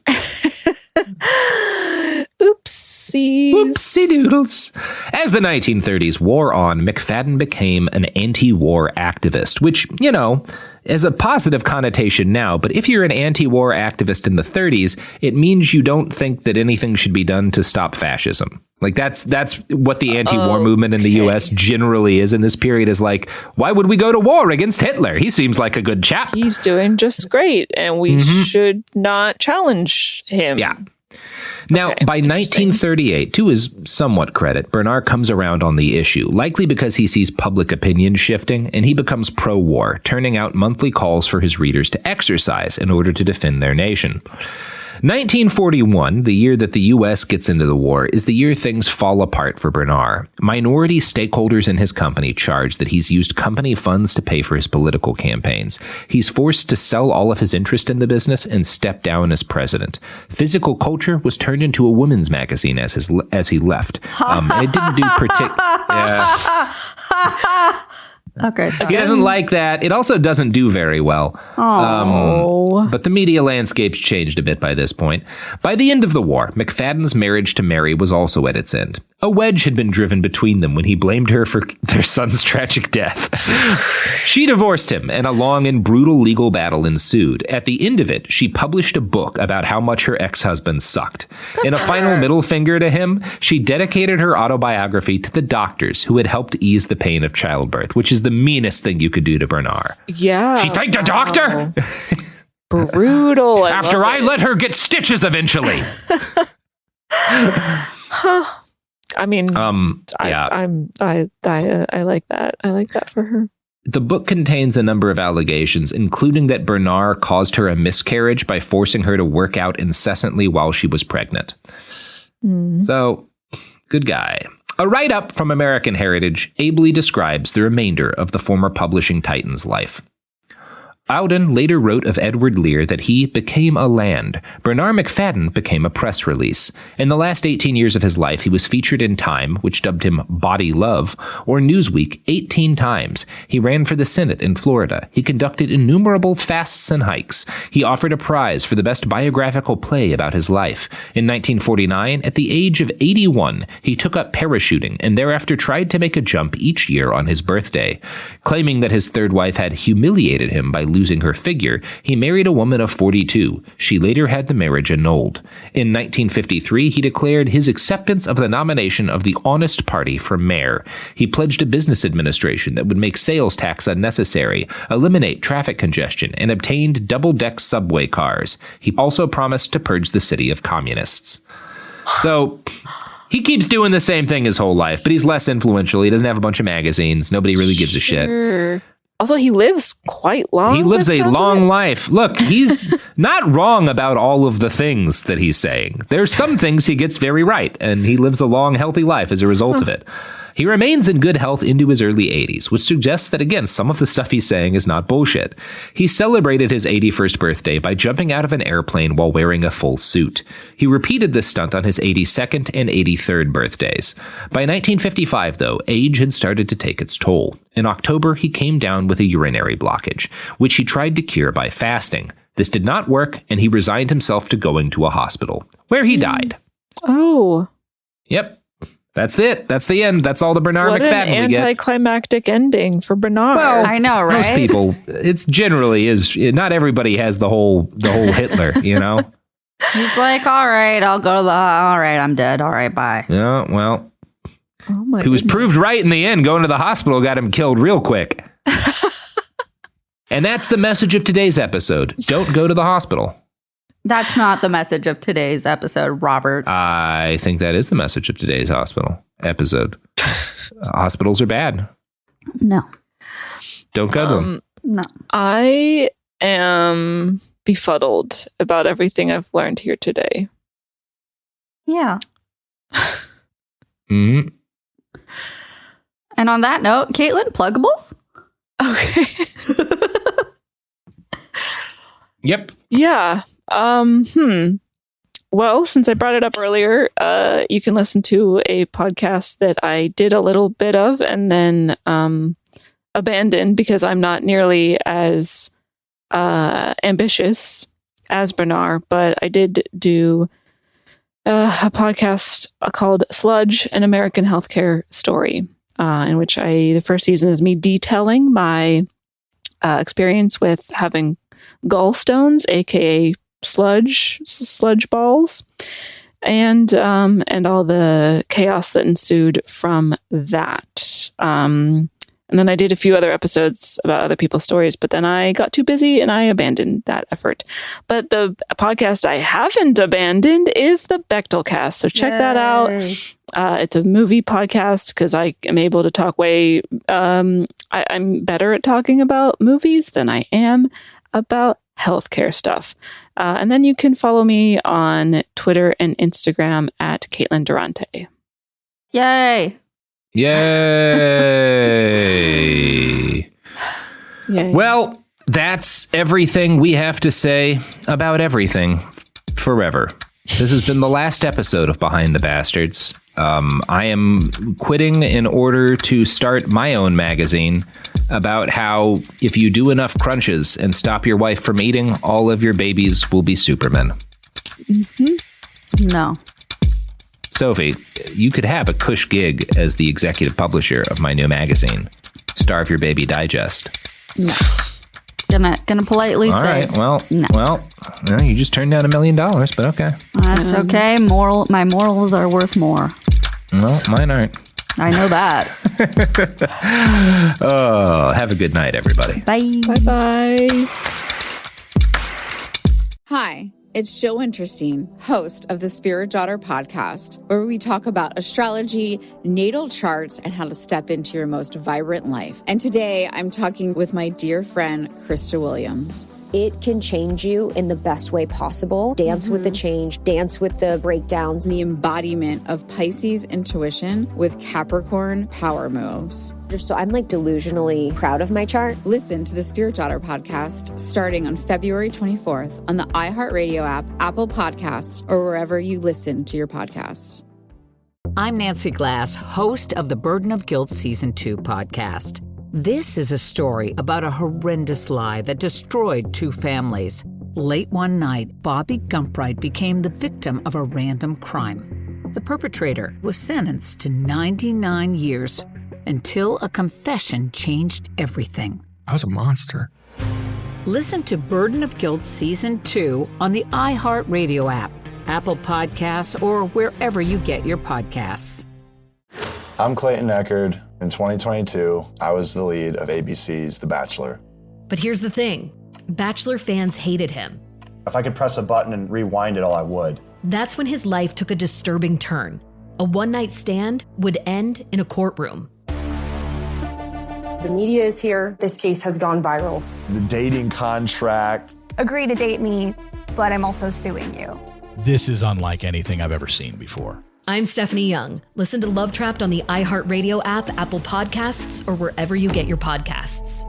Oopsie doodles. As the 1930s wore on, MacFadden became an anti-war activist, which, you know, is a positive connotation now. But if you're an anti-war activist in the 30s, it means you don't think that anything should be done to stop fascism. Like that's what the anti-war movement in the U.S. generally is in this period, is like, why would we go to war against Hitler? He seems like a good chap. He's doing just great, and we should not challenge him. Yeah. Now, by 1938, to his somewhat credit, Bernarr comes around on the issue, likely because he sees public opinion shifting, and he becomes pro-war, turning out monthly calls for his readers to exercise in order to defend their nation. 1941, the year that the U.S. gets into the war, is the year things fall apart for Bernarr. Minority stakeholders in his company charge that he's used company funds to pay for his political campaigns. He's forced to sell all of his interest in the business and step down as president. Physical Culture was turned into a women's magazine as he left. It didn't do Okay, sorry. He doesn't like that. It also doesn't do very well. But the media landscape's changed a bit by this point. By the end of the war, MacFadden's marriage to Mary was also at its end. A wedge had been driven between them when he blamed her for their son's tragic death. She divorced him, and a long and brutal legal battle ensued. At the end of it, she published a book about how much her ex-husband sucked. In a final middle finger to him, she dedicated her autobiography to the doctors who had helped ease the pain of childbirth, which is the meanest thing you could do to Bernarr. Yeah. She thanked a doctor? Brutal. After I let her get stitches eventually. I mean, yeah. I like that. I like that for her. The book contains a number of allegations, including that Bernarr caused her a miscarriage by forcing her to work out incessantly while she was pregnant. So, good guy. A write-up from American Heritage ably describes the remainder of the former publishing titan's life. Auden later wrote of Edward Lear that he became a land. Bernarr MacFadden became a press release. In the last 18 years of his life, he was featured in Time, which dubbed him Body Love, or Newsweek 18 times. He ran for the Senate in Florida. He conducted innumerable fasts and hikes. He offered a prize for the best biographical play about his life. In 1949, at the age of 81, he took up parachuting and thereafter tried to make a jump each year on his birthday, claiming that his third wife had humiliated him by losing her figure, he married a woman of 42. She later had the marriage annulled. In 1953, he declared his acceptance of the nomination of the Honest Party for mayor. He pledged a business administration that would make sales tax unnecessary, eliminate traffic congestion, and obtained double-deck subway cars. He also promised to purge the city of communists. So he keeps doing the same thing his whole life, but he's less influential. He doesn't have a bunch of magazines. Nobody really gives a shit. Also, he lives quite long. He lives a long life. Look, he's not wrong about all of the things that he's saying. There's some things he gets very right, and he lives a long, healthy life as a result of it. He remains in good health into his early 80s, which suggests that, again, some of the stuff he's saying is not bullshit. He celebrated his 81st birthday by jumping out of an airplane while wearing a full suit. He repeated this stunt on his 82nd and 83rd birthdays. By 1955, though, age had started to take its toll. In October, he came down with a urinary blockage, which he tried to cure by fasting. This did not work, and he resigned himself to going to a hospital, where he died. Oh. Yep. That's it. That's the end. That's all the Bernarr MacFadden we get. What an anticlimactic ending for Bernarr. Well, I know, right? Most people, it's generally is. Not everybody has the whole Hitler, you know? He's like, all right, I'll go to the, all right, I'm dead. All right, bye. Yeah, well, he was proved right in the end. Going to the hospital got him killed real quick. And that's the message of today's episode. Don't go to the hospital. That's not the message of today's episode, Robert. I think that is the message of today's episode. Hospitals are bad. No. Don't go to them. No. I am befuddled about everything I've learned here today. Yeah. Mm-hmm. And on that note, Caitlin, pluggables? Okay. Yep. Yeah. Well, since I brought it up earlier, you can listen to a podcast that I did a little bit of and then abandoned because I'm not nearly as ambitious as Bernarr, but I did do a podcast called Sludge, an American Healthcare Story, in which the first season is me detailing my experience with having gallstones, aka sludge balls, and all the chaos that ensued from that. And then I did a few other episodes about other people's stories, but then I got too busy and I abandoned that effort. But the podcast I haven't abandoned is the Bechtel Cast. So check that out. It's a movie podcast because I am able to talk I'm better at talking about movies than I am about healthcare stuff. And then you can follow me on Twitter and Instagram at Caitlin Durante. Yay. Yay. Yay. Well, that's everything we have to say about everything forever. This has been the last episode of Behind the Bastards. I am quitting in order to start my own magazine about how if you do enough crunches and stop your wife from eating, all of your babies will be supermen. Mm-hmm. No. Sophie, you could have a cush gig as the executive publisher of my new magazine, Starve Your Baby Digest. No. Gonna politely all say. Right, well, no. Well, you just turned down $1 million, but okay. That's okay. My morals are worth more. No, mine aren't. I know that. Oh, have a good night, everybody. Bye. Bye-bye. Hi, it's Jill Winterstein, host of the Spirit Daughter podcast, where we talk about astrology, natal charts, and how to step into your most vibrant life. And today I'm talking with my dear friend, Krista Williams. It can change you in the best way possible. Dance with the change, dance with the breakdowns. The embodiment of Pisces intuition with Capricorn power moves. So I'm like delusionally proud of my chart. Listen to the Spirit Daughter podcast starting on February 24th on the iHeartRadio app, Apple Podcasts, or wherever you listen to your podcasts. I'm Nancy Glass, host of the Burden of Guilt Season 2 podcast. This is a story about a horrendous lie that destroyed 2 families. Late one night, Bobby Gumpright became the victim of a random crime. The perpetrator was sentenced to 99 years until a confession changed everything. I was a monster. Listen to Burden of Guilt Season 2 on the iHeartRadio app, Apple Podcasts, or wherever you get your podcasts. I'm Clayton Eckerd. In 2022, I was the lead of ABC's The Bachelor. But here's the thing. Bachelor fans hated him. If I could press a button and rewind it all, I would. That's when his life took a disturbing turn. A one-night stand would end in a courtroom. The media is here. This case has gone viral. The dating contract. Agree to date me, but I'm also suing you. This is unlike anything I've ever seen before. I'm Stephanie Young. Listen to Love Trapped on the iHeartRadio app, Apple Podcasts, or wherever you get your podcasts.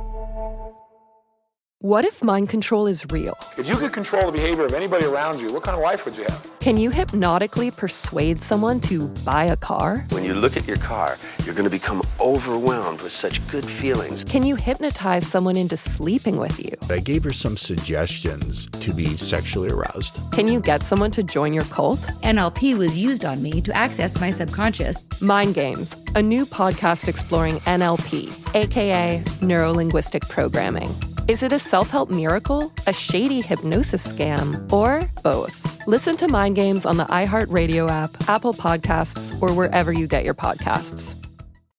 What if mind control is real? If you could control the behavior of anybody around you, what kind of life would you have? Can you hypnotically persuade someone to buy a car? When you look at your car, you're going to become overwhelmed with such good feelings. Can you hypnotize someone into sleeping with you? I gave her some suggestions to be sexually aroused. Can you get someone to join your cult? NLP was used on me to access my subconscious. Mind Games, a new podcast exploring NLP, aka Neuro-Linguistic Programming. Is it a self-help miracle, a shady hypnosis scam, or both? Listen to Mind Games on the iHeartRadio app, Apple Podcasts, or wherever you get your podcasts.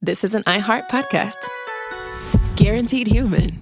This is an iHeart podcast. Guaranteed Human.